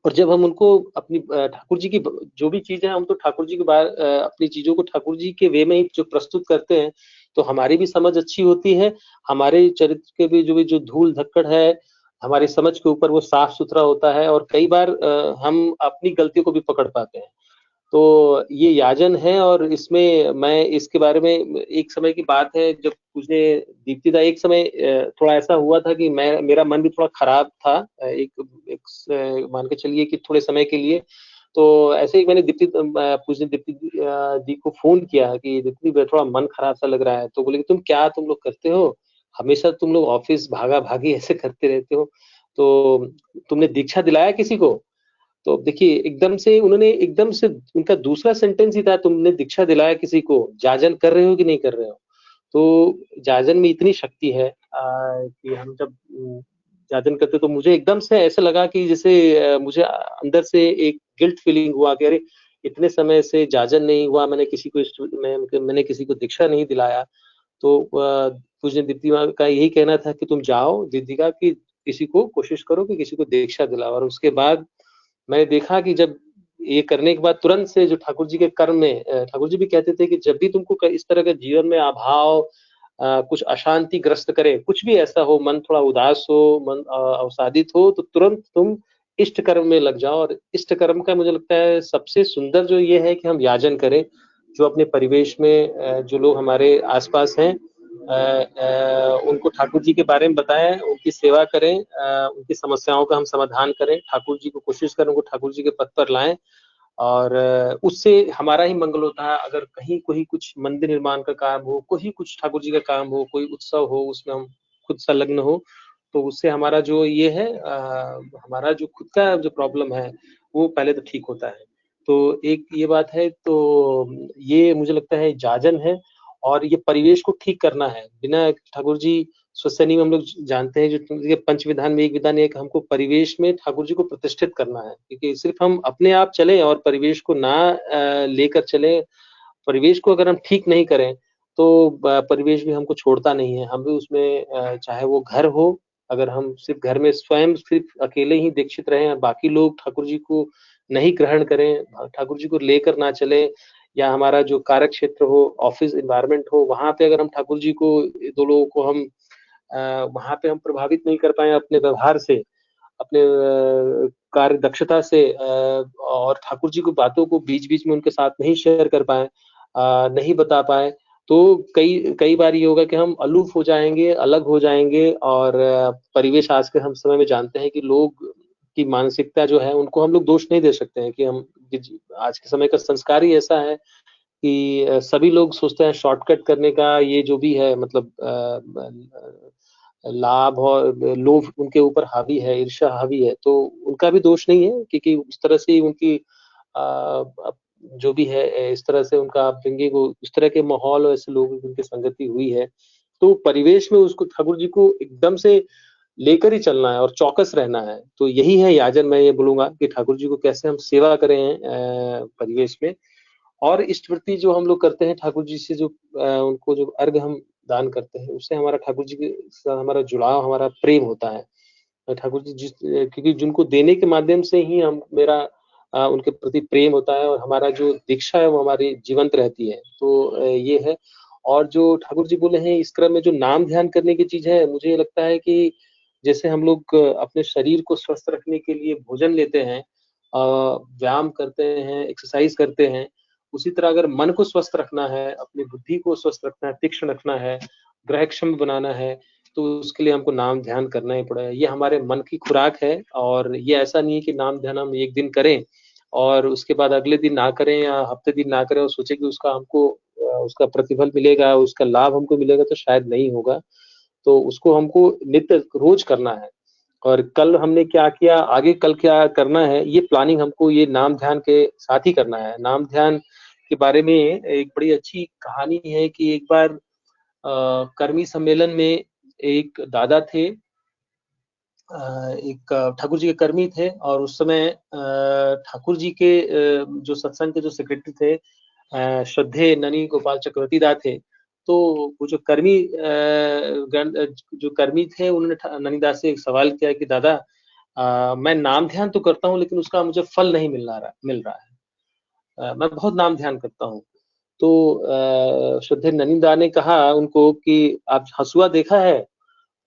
और जब हम उनको अपनी ठाकुर जी की जो भी चीजें हम तो ठाकुर जी के अपनी चीजों को ठाकुर जी के वे में ही जो प्रस्तुत करते हैं, तो हमारी भी समझ अच्छी होती है, हमारे चरित्र के भी जो धूल धक्कड़ है हमारी समझ के ऊपर वो साफ सुथरा होता है और कई बार हम अपनी गलतियों को भी पकड़ पाते हैं। तो ये याजन है और इसमें मैं इसके बारे में, एक समय की बात है जब मुझे दीप्तिदा, एक समय थोड़ा ऐसा हुआ था कि मेरा मन भी थोड़ा खराब था, मान के चलिए कि थोड़े समय के लिए। तो ऐसे ही मैंने पूजनी दीप्ति दी को फोन किया कि दीप्ति थोड़ा मन खराब सा लग रहा है। तो बोले कि तुम लोग करते हो, हमेशा तुम लोग ऑफिस भागा भागी ऐसे करते रहते हो, तो तुमने दीक्षा दिलाया किसी को? तो देखिए एकदम से उनका दूसरा सेंटेंस ही था, तुमने दीक्षा दिलाया किसी को, जाजन कर रहे हो कि नहीं कर रहे हो? तो जाजन में इतनी शक्ति है कि हम जब जाजन करते तो मुझे एकदम से ऐसा लगा कि जैसे मुझे अंदर से एक गिल्ट फीलिंग हुआ कि अरे इतने समय से जाजन नहीं हुआ, मैंने किसी को दीक्षा नहीं दिलाया। तो पूज्य दीप्ति माँ का यही कहना था कि तुम जाओ दीदिका कि किसी को कोशिश करो कि किसी को दीक्षा दिलाओ। और उसके बाद मैंने देखा कि जब ये करने के बाद तुरंत से जो ठाकुर जी के कर्म में, ठाकुर जी भी कहते थे कि जब भी तुमको इस तरह के जीवन में अभाव, कुछ अशांति ग्रस्त करे, कुछ भी ऐसा हो, मन थोड़ा उदास हो, मन अवसादित हो, तो तुरंत तुम इष्ट कर्म में लग जाओ। और इष्ट कर्म का मुझे लगता है सबसे सुंदर जो ये है कि हम याजन करें, जो अपने परिवेश में जो लोग हमारे आसपास हैं उनको ठाकुर जी के बारे में बताएं, उनकी सेवा करें, उनकी समस्याओं का हम समाधान करें, ठाकुर जी को कोशिश करें उनको ठाकुर जी के पथ पर लाएं। और उससे हमारा ही मंगल होता है। अगर कहीं कोई कुछ मंदिर निर्माण का काम हो, कोई कुछ ठाकुर जी का काम हो, कोई उत्सव हो, उसमें हम खुद संलग्न हो, तो उससे हमारा जो ये है हमारा जो खुद का जो प्रॉब्लम है वो पहले तो ठीक होता है। तो एक ये बात है, तो ये मुझे लगता है जाजन है और ये परिवेश को ठीक करना है। बिना ठाकुर जी स्वसनी में हम लोग जानते हैं जो पंच विधान में एक विधान है कि हमको परिवेश में ठाकुर जी को प्रतिष्ठित करना है, क्योंकि सिर्फ हम अपने आप चले और परिवेश को ना लेकर चले, परिवेश को अगर हम ठीक नहीं करें तो परिवेश भी हमको छोड़ता नहीं है। हम भी उसमें चाहे वो घर हो, अगर हम सिर्फ घर में स्वयं सिर्फ अकेले ही दीक्षित रहे, बाकी लोग ठाकुर जी को नहीं ग्रहण करें, ठाकुर जी को लेकर ना चले, या हमारा जो कार्य क्षेत्र हो, ऑफिस एनवायरनमेंट हो, वहां पे अगर हम ठाकुर जी को, दो लोगों को हम वहां पे हम प्रभावित नहीं कर पाए अपने व्यवहार से, अपने कार्य दक्षता से और ठाकुर जी को बातों को बीच-बीच में उनके साथ नहीं शेयर कर पाए, नहीं बता पाए, तो कई कई बार ये होगा कि हम अलूफ हो जाएँगे, अलग हो जाएँगे और परिवेश आज के हम समय में जानते हैं कि लोग की मानसिकता जो है उनको हम लोग दोष नहीं दे सकते हैं कि हम कि ज आज के समय का संस्कार ही ऐसा है कि सभी लोग सोचते हैं शॉर्टकट करने का ये जो भी है मतलब लाभ और लोभ उनके ऊपर हावी है, ईर्ष्या हावी है, तो उनका भी दोष नहीं है क्योंकि उस तरह से ही उनकी अब जो भी है इस तरह से उनका अपब्रिंगिंग हो, इस तरह के माहौल और ऐसे लोगों की उनकी संगति हुई है। तो परिवेश में उसको ठाकुर जी को एकदम से लेकर ही चलना है और चौकस रहना है। तो यही है याजन मैं ये बोलूँगा कि ठाकुर जी को कैसे हम सेवा करें परिवेश में और इष्टवृत्ति जो हम लोग करते हैं ठाकुर जी से जो उनको जो अर्घ हम दान करते हैं, उससे हमारा ठाकुर जी के साथ हमारा जुड़ाव, हमारा प्रेम होता है। ठाकुर जी क्योंकि जिनको देने के माध्यम से ही हम मेरा उनके प्रति प्रेम होता है और हमारा जो दीक्षा है वो हमारी जीवंत रहती है। तो ये है और जो ठाकुर जी बोले हैं इस क्रम में जो नाम ध्यान करने की चीज़ है, मुझे लगता है कि जैसे हम लोग अपने शरीर को स्वस्थ रखने के लिए भोजन लेते हैं, व्यायाम करते हैं, एक्सरसाइज करते हैं, उसी तरह अगर मन को स्वस्थ रखना है, अपनी बुद्धि को स्वस्थ रखना है, तीक्ष्ण रखना है, ग्रहक्षम बनाना है, तो उसके लिए हमको नाम ध्यान करना ही पड़ेगा। ये हमारे मन की खुराक है और ये ऐसा नहीं है कि नाम ध्यान हम एक दिन करें और उसके बाद अगले दिन ना करें या हफ्ते दिन ना करें और सोचें कि उसका हमको उसका प्रतिफल मिलेगा, उसका लाभ हमको मिलेगा तो शायद नहीं होगा। तो उसको हमको नित्य रोज करना है और कल हमने क्या किया, आगे कल क्या करना है, ये प्लानिंग हमको ये नाम ध्यान के साथ ही करना है। नाम ध्यान के बारे में एक बड़ी अच्छी कहानी है कि एक बार कर्मी सम्मेलन में एक दादा थे, एक ठाकुर जी के कर्मी थे और उस समय ठाकुर जी के जो सत्संग के जो सेक्रेटरी थे श्रद्धेय ननी गोपाल चक्रवर्ती दा थे। तो वो जो कर्मी जो कर्मी थे उन्होंने ननीदास से एक सवाल किया कि दादा मैं नाम ध्यान तो करता हूँ लेकिन उसका मुझे फल नहीं मिल रहा है। मैं बहुत नाम ध्यान करता हूँ। तो श्रद्धेय ननीदा ने कहा उनको कि आप हसुआ देखा है?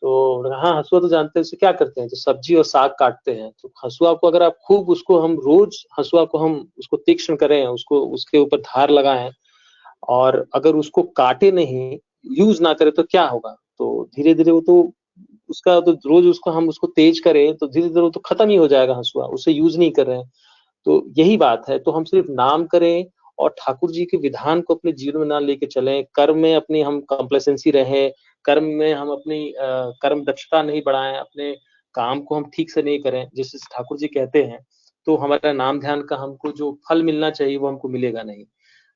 तो हाँ, हँसुआ तो जानते हैं उससे क्या करते हैं, तो सब्जी और साग काटते हैं। तो हँसुआ को अगर आप खूब उसको हम रोज हँसुआ को हम उसको तीक्ष्ण करें, उसको उसके ऊपर धार लगाएँ और अगर उसको काटे नहीं, यूज़ ना करें तो क्या होगा? तो धीरे-धीरे वो तो उसका तो रोज उसको हम उसको तेज करें तो धीरे-धीरे वो तो खत्म ही हो जाएगा हँसुआ, उसे यूज़ नहीं कर रहे हैं। तो यही बात है, तो हम सिर्फ नाम करें और ठाकुर जी के विधान को अपने जीवन में ना लेके चलें, कर्म में अपनी हम कॉम्प्लेसेंसी रहें, कर्म में हम अपनी कर्म दक्षता नहीं बढ़ाएँ, अपने काम को हम ठीक से नहीं करें, जैसे ठाकुर जी कहते हैं, तो हमारा नाम ध्यान का हमको जो फल मिलना चाहिए वो हमको मिलेगा नहीं।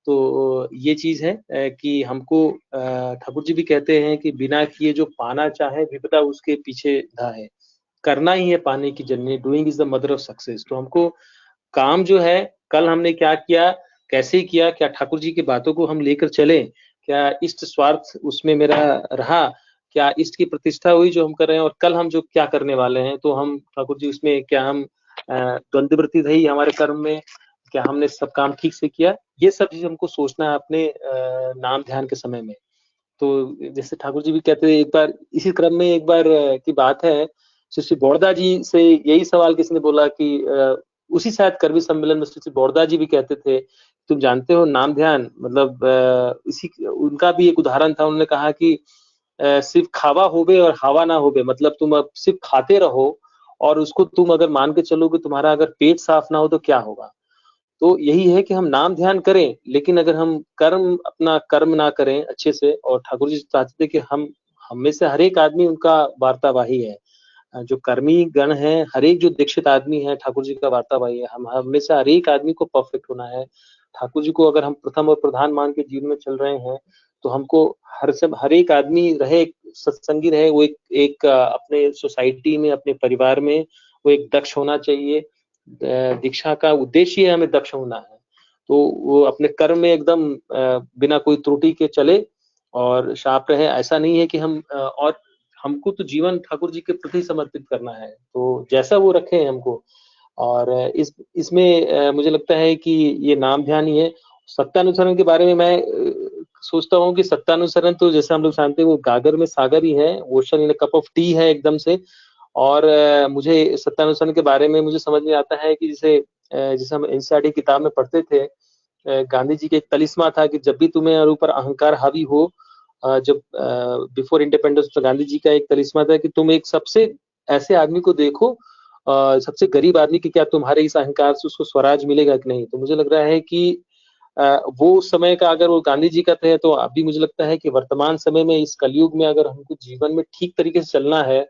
तो ये चीज़ है कि हमको ठाकुर जी भी कहते हैं कि बिना किए जो पाना चाहे विपदा उसके पीछे धाहे। करना ही है पाने की जननी, doing is the mother of success. तो हमको काम जो है, कल हमने क्या किया, कैसे किया, क्या ठाकुर जी की बातों को हम लेकर चले? क्या इष्ट स्वार्थ उसमें मेरा रहा? क्या इष्ट की प्रतिष्ठा हुई जो हम कर रहे हैं और कल हम जो क्या करने वाले हैं, तो हम ठाकुर जी उसमें क्या हम द्वंद्ववृत्ति रही हमारे कर्म में? क्या हमने सब काम ठीक से किया? ये सब चीज़ हमको सोचना है अपने नाम ध्यान के समय में। तो जैसे ठाकुर जी भी कहते हैं एक बार इसी क्रम में एक बार की बात है, श्री बौड़दा जी से यही सवाल किसी ने बोला कि उसी शायद कर्मी सम्मेलन में श्री बौड़दा जी भी कहते थे, तुम जानते हो नाम ध्यान मतलब इसी उनका भी एक उदाहरण था, उन्होंने कहा कि सिर्फ खावा होबे और हावा ना होबे मतलब तुम अब सिर्फ खाते रहो और उसको तुम अगर मान के चलो कि तुम्हारा अगर पेट साफ ना हो तो क्या होगा? तो यही है कि हम नाम ध्यान करें, लेकिन अगर हम अपना कर्म ना करें अच्छे से और ठाकुर जी चाहते थे कि हम में से हर एक आदमी उनका वार्तावाही है। जो कर्मी गण हैं, हर एक जो दीक्षित आदमी है, ठाकुर जी का वार्तावाही है। हम में से हर एक आदमी को परफेक्ट होना है। ठाकुर जी को अगर हम प्रथम और प्रधान मान के जीवन में चल रहे हैं, तो हमको हर एक आदमी रहे, सत्संगी रहे, वो एक अपने सोसाइटी में, अपने परिवार में वो एक दक्ष होना चाहिए। दीक्षा का उद्देश्य है हमें दक्ष होना है। तो वो अपने कर्म में एकदम बिना कोई त्रुटि के चले और शार्प रहे। ऐसा नहीं है कि हम और हमको तो जीवन ठाकुर जी के प्रति समर्पित करना है, तो जैसा वो रखें हमको और इसमें मुझे लगता है कि ये नाम ध्यान ही है। सत्यानुसरण के बारे में मैं सोचता हूँ कि सत्यानुसरण तो जैसे हम लोग जानते हैं वो गागर में सागर ही है, ocean in a cup of T है एकदम से और मुझे सत्यानुसरण के बारे में मुझे समझ में आता है कि जैसे हम एनसीईआरटी किताब में पढ़ते थे, गांधी जी के एक तलिस्मा था कि जब भी तुम्हें ऊपर अहंकार हावी हो, जब बिफोर इंडिपेंडेंस, तो गांधी जी का एक तलिस्मा था कि तुम एक सबसे ऐसे आदमी को देखो, सबसे गरीब आदमी, कि क्या तुम्हारे इस अहंकार से उसको स्वराज मिलेगा कि नहीं। तो मुझे लग रहा है कि वो समय का अगर वो गांधी जी का थे, तो अभी मुझे लगता है कि वर्तमान समय में इस कलयुग में अगर हमको जीवन में ठीक तरीके से चलना है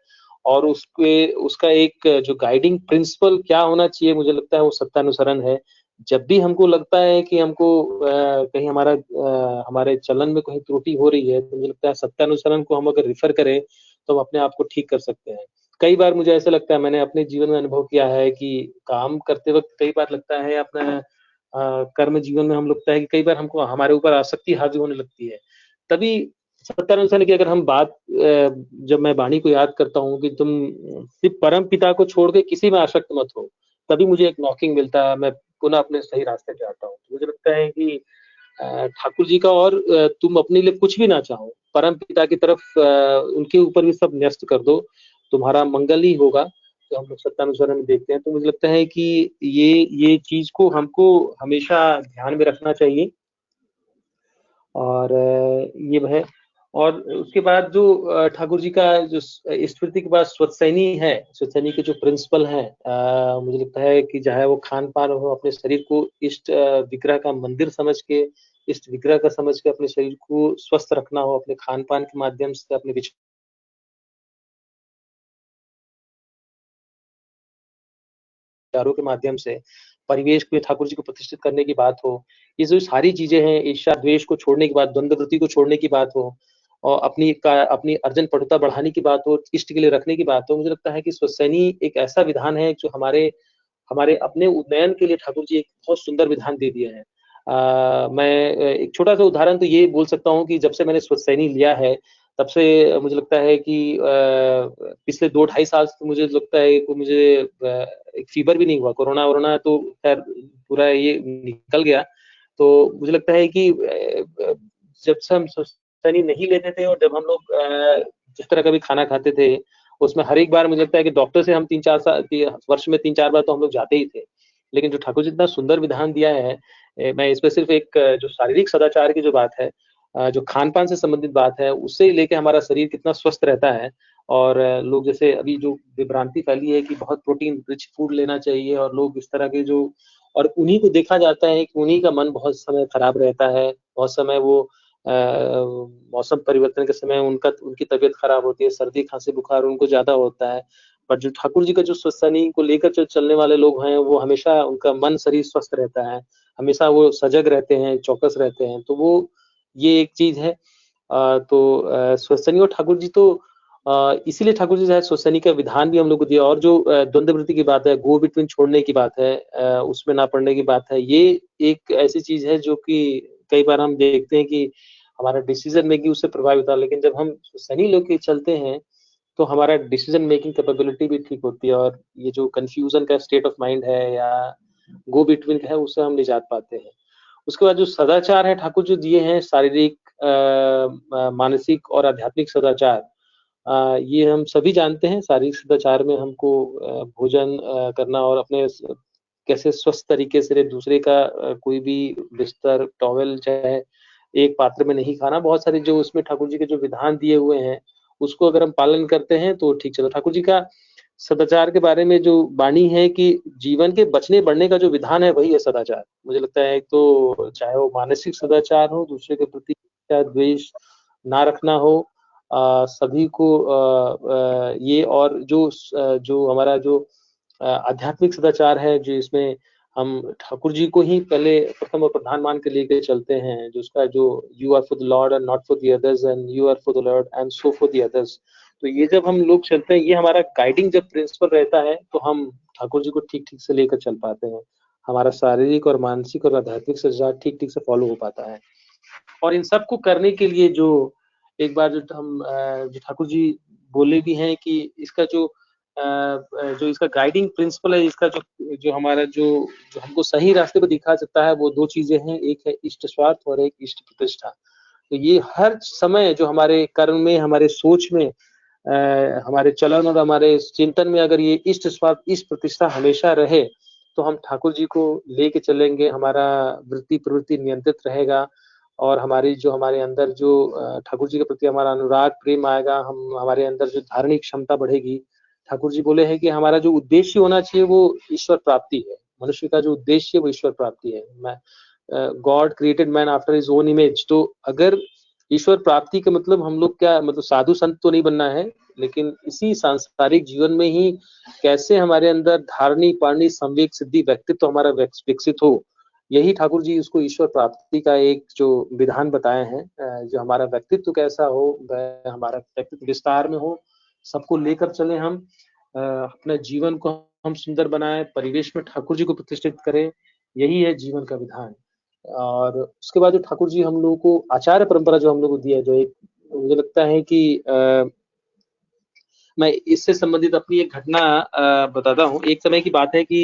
और उसका एक जो गाइडिंग प्रिंसिपल क्या होना चाहिए, मुझे लगता है वो सत्यानुसरण है। जब भी हमको लगता है कि हमको कहीं हमारे चलन में कहीं त्रुटि हो रही है, तो मुझे लगता है सत्यानुसरण को हम अगर रेफर करें तो हम अपने आप को ठीक कर सकते हैं। कई बार मुझे ऐसा लगता है, मैंने अपने जीवन में अनुभव किया है कि काम करते वक्त कई बार लगता है अपना कर्म जीवन में हम लगता है कि कई बार हमको हमारे ऊपर आसक्ति हावी होने लगती है। तभी सत्यानुसरण की अगर हम बात जब मैं वाणी को याद करता हूँ कि तुम सिर्फ परम पिता को छोड़ के किसी में आसक्त मत हो, तभी मुझे एक नॉकिंग मिलता है, मैं पुनः अपने सही रास्ते पे आता हूँ। मुझे लगता है कि ठाकुर जी का, और तुम अपने लिए कुछ भी ना चाहो, परम पिता की तरफ उनके ऊपर भी सब न्यस्त कर दो, तुम्हारा मंगल ही होगा। तो हम लोग सत्यानुसरण में देखते हैं, तो मुझे लगता है कि ये चीज को हमको हमेशा ध्यान में रखना चाहिए। और ये है। और उसके बाद जो ठाकुर जी का जो स्मृति के बाद स्वतसैनी है, स्वतसैनी के जो प्रिंसिपल हैं, मुझे लगता है कि चाहे वो खान पान हो, अपने शरीर को इष्ट विग्रह का मंदिर समझ के, इष्ट विग्रह का समझ के अपने शरीर को स्वस्थ रखना हो, अपने खान पान के माध्यम से, अपने विचारों के माध्यम से परिवेश में ठाकुर जी को प्रतिष्ठित करने की बात हो, ये जो सारी चीजें हैं, ईर्ष्या द्वेष को छोड़ने की बात, द्वंद्व वृत्ति को छोड़ने की बात हो, और अपनी अर्जन पटुता बढ़ाने की बात हो, इष्ट के लिए रखने की बात हो, मुझे लगता है कि स्वसैनी एक ऐसा विधान है जो हमारे हमारे अपने उन्नयन के लिए ठाकुर जी एक बहुत सुंदर विधान दे दिए हैं। मैं एक छोटा सा उदाहरण तो ये बोल सकता हूँ कि जब से मैंने स्वसैनी लिया है, तब से मुझे लगता है कि पिछले 2 ढाई साल से मुझे लगता है कि मुझे एक फीवर भी नहीं हुआ। कोरोना वोरोना तो खैर पूरा ये निकल गया। तो मुझे लगता है कि जब से हम स्वसैनी नहीं लेते थे, और जब हम लोग जिस तरह का भी खाना खाते थे, उसमें हर एक बार मुझे लगता है कि डॉक्टर से हम 3-4 वर्ष में 3-4 बार तो हम लोग जाते ही थे। लेकिन जो ठाकुर जी इतना सुंदर विधान दिया है, मैं इसमें सिर्फ एक जो शारीरिक सदाचार की जो बात है, जो खान-पान से संबंधित बात है, उससे लेके हमारा शरीर कितना स्वस्थ रहता है। और लोग जैसे अभी जो विभ्रांति फैली है कि बहुत प्रोटीन रिच फूड लेना चाहिए, और लोग इस तरह के जो, और उन्हीं को देखा जाता है कि उन्हीं का मन बहुत समय खराब रहता है, बहुत समय वो मौसम परिवर्तन के समय उनकी तबीयत खराब होती है, सर्दी खांसी बुखार उनको ज्यादा होता है। पर जो ठाकुर जी का जो स्वसैनी को लेकर जो चलने वाले लोग हैं, वो हमेशा उनका मन शरीर स्वस्थ रहता है, हमेशा वो सजग रहते हैं, चौकस रहते हैं। तो वो ये एक चीज है। तो स्वसैनी और ठाकुर जी तो इसीलिए ठाकुर जी शायद स्वसैनी का विधान भी हम लोग को दिया। और जो द्वंद्व वृत्ति की बात है, गो बिटवीन छोड़ने की बात है, उसमें ना पड़ने की बात है, ये एक ऐसी चीज है जो कि कई बार हम देखते हैं कि हमारा डिसीजन मेकिंग उससे प्रभावित होता है। लेकिन जब हम स्वसैनी लेके चलते हैं, तो हमारा डिसीजन मेकिंग कैपेबिलिटी भी ठीक होती है, और ये जो कंफ्यूजन का स्टेट ऑफ माइंड है या गो बिटवीन है, उससे हम निजात पाते हैं। उसके बाद जो सदाचार है ठाकुर जो दिए हैं, शारीरिक मानसिक और आध्यात्मिक सदाचार, ये हम सभी जानते हैं। शारीरिक सदाचार में हमको भोजन करना, और अपने कैसे स्वस्थ तरीके से दूसरे का कोई भी बिस्तर टॉवेल चाहे एक पात्र में नहीं खाना, बहुत सारे जो उसमें ठाकुर जी के जो विधान दिए हुए हैं, उसको अगर हम पालन करते हैं तो ठीक चलो। ठाकुर जी का सदाचार के बारे में जो वाणी है कि जीवन के बचने बढ़ने का जो विधान है, वही है सदाचार। मुझे लगता है तो चाहे वो मानसिक सदाचार हो, दूसरे के प्रति द्वेष ना रखना हो, सभी को ये, और जो हमारा जो आध्यात्मिक सदाचार है, जो इसमें हम ठाकुर जी को ही पहले प्रथम और प्रधान मान के लेके चलते हैं, जो उसका जो you are for the Lord and not for the others, and you are for the Lord and so for the others. तो ये जब हम लोग चलते हैं, ये हमारा गाइडिंग जब प्रिंसिपल रहता है, तो हम ठाकुर जी को ठीक ठीक से लेकर चल पाते हैं। हमारा शारीरिक और मानसिक और आध्यात्मिक सदाचार ठीक ठीक से फॉलो हो पाता है। और इन सबको करने के लिए जो एक बार जो हम जो ठाकुर जी बोले भी हैं कि इसका जो इसका गाइडिंग प्रिंसिपल है, इसका जो जो हमारा जो हमको सही रास्ते पर दिखा सकता है, वो 2 चीजें हैं, एक है इष्ट स्वार्थ और एक इष्ट प्रतिष्ठा। तो ये हर समय जो हमारे कर्म में, हमारे सोच में हमारे चलन और हमारे चिंतन में अगर ये इष्ट स्वार्थ इष्ट प्रतिष्ठा हमेशा रहे तो हम ठाकुर जी को लेके चलेंगे, हमारा वृत्ति प्रवृत्ति नियंत्रित रहेगा और हमारी जो हमारे अंदर जो ठाकुर जी के प्रति हमारा अनुराग प्रेम आएगा, हम हमारे अंदर जो धार्मिक क्षमता बढ़ेगी। ठाकुर जी बोले हैं कि हमारा जो उद्देश्य होना चाहिए वो ईश्वर प्राप्ति है, मनुष्य का जो उद्देश्य है वो ईश्वर प्राप्ति है। God created man after his own image. तो अगर ईश्वर प्राप्ति का मतलब हम लोग क्या मतलब साधु संत तो नहीं बनना है, लेकिन इसी सांसारिक जीवन में ही कैसे हमारे अंदर धारणी पारणी संवेक सिद्धि व्यक्तित्व हमारा विकसित हो, यही ठाकुर जी उसको ईश्वर प्राप्ति का एक जो विधान बताए हैं। जो हमारा व्यक्तित्व कैसा हो, वह हमारा व्यक्तित्व विस्तार में हो, सबको लेकर चले हम, अपने जीवन को हम सुंदर बनाएं, परिवेश में ठाकुर जी को प्रतिष्ठित करें, यही है जीवन का विधान। और उसके बाद जो ठाकुर जी हम लोगों को आचार्य परंपरा जो हम लोग को दिया है, जो एक मुझे लगता है कि मैं इससे संबंधित अपनी एक घटना बताता हूँ। एक समय की बात है कि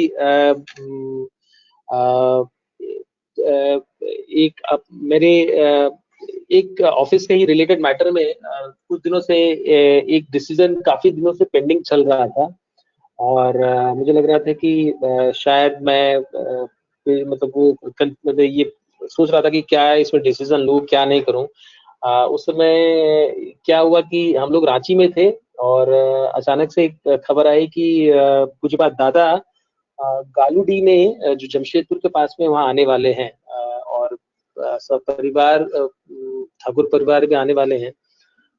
मेरे एक ऑफिस के ही रिलेटेड मैटर में कुछ दिनों से एक डिसीजन काफी दिनों से पेंडिंग चल रहा था और मुझे लग रहा था कि शायद मैं मतलब वो मतलब ये सोच रहा था कि क्या इसमें डिसीजन लूं क्या नहीं करूं। उस समय क्या हुआ कि हम लोग रांची में थे और अचानक से एक खबर आई कि कुछ बात दादा गालूडी में जो जमशेदपुर के पास में वहाँ आने वाले हैं और सब परिवार ठाकुर परिवार भी आने वाले हैं।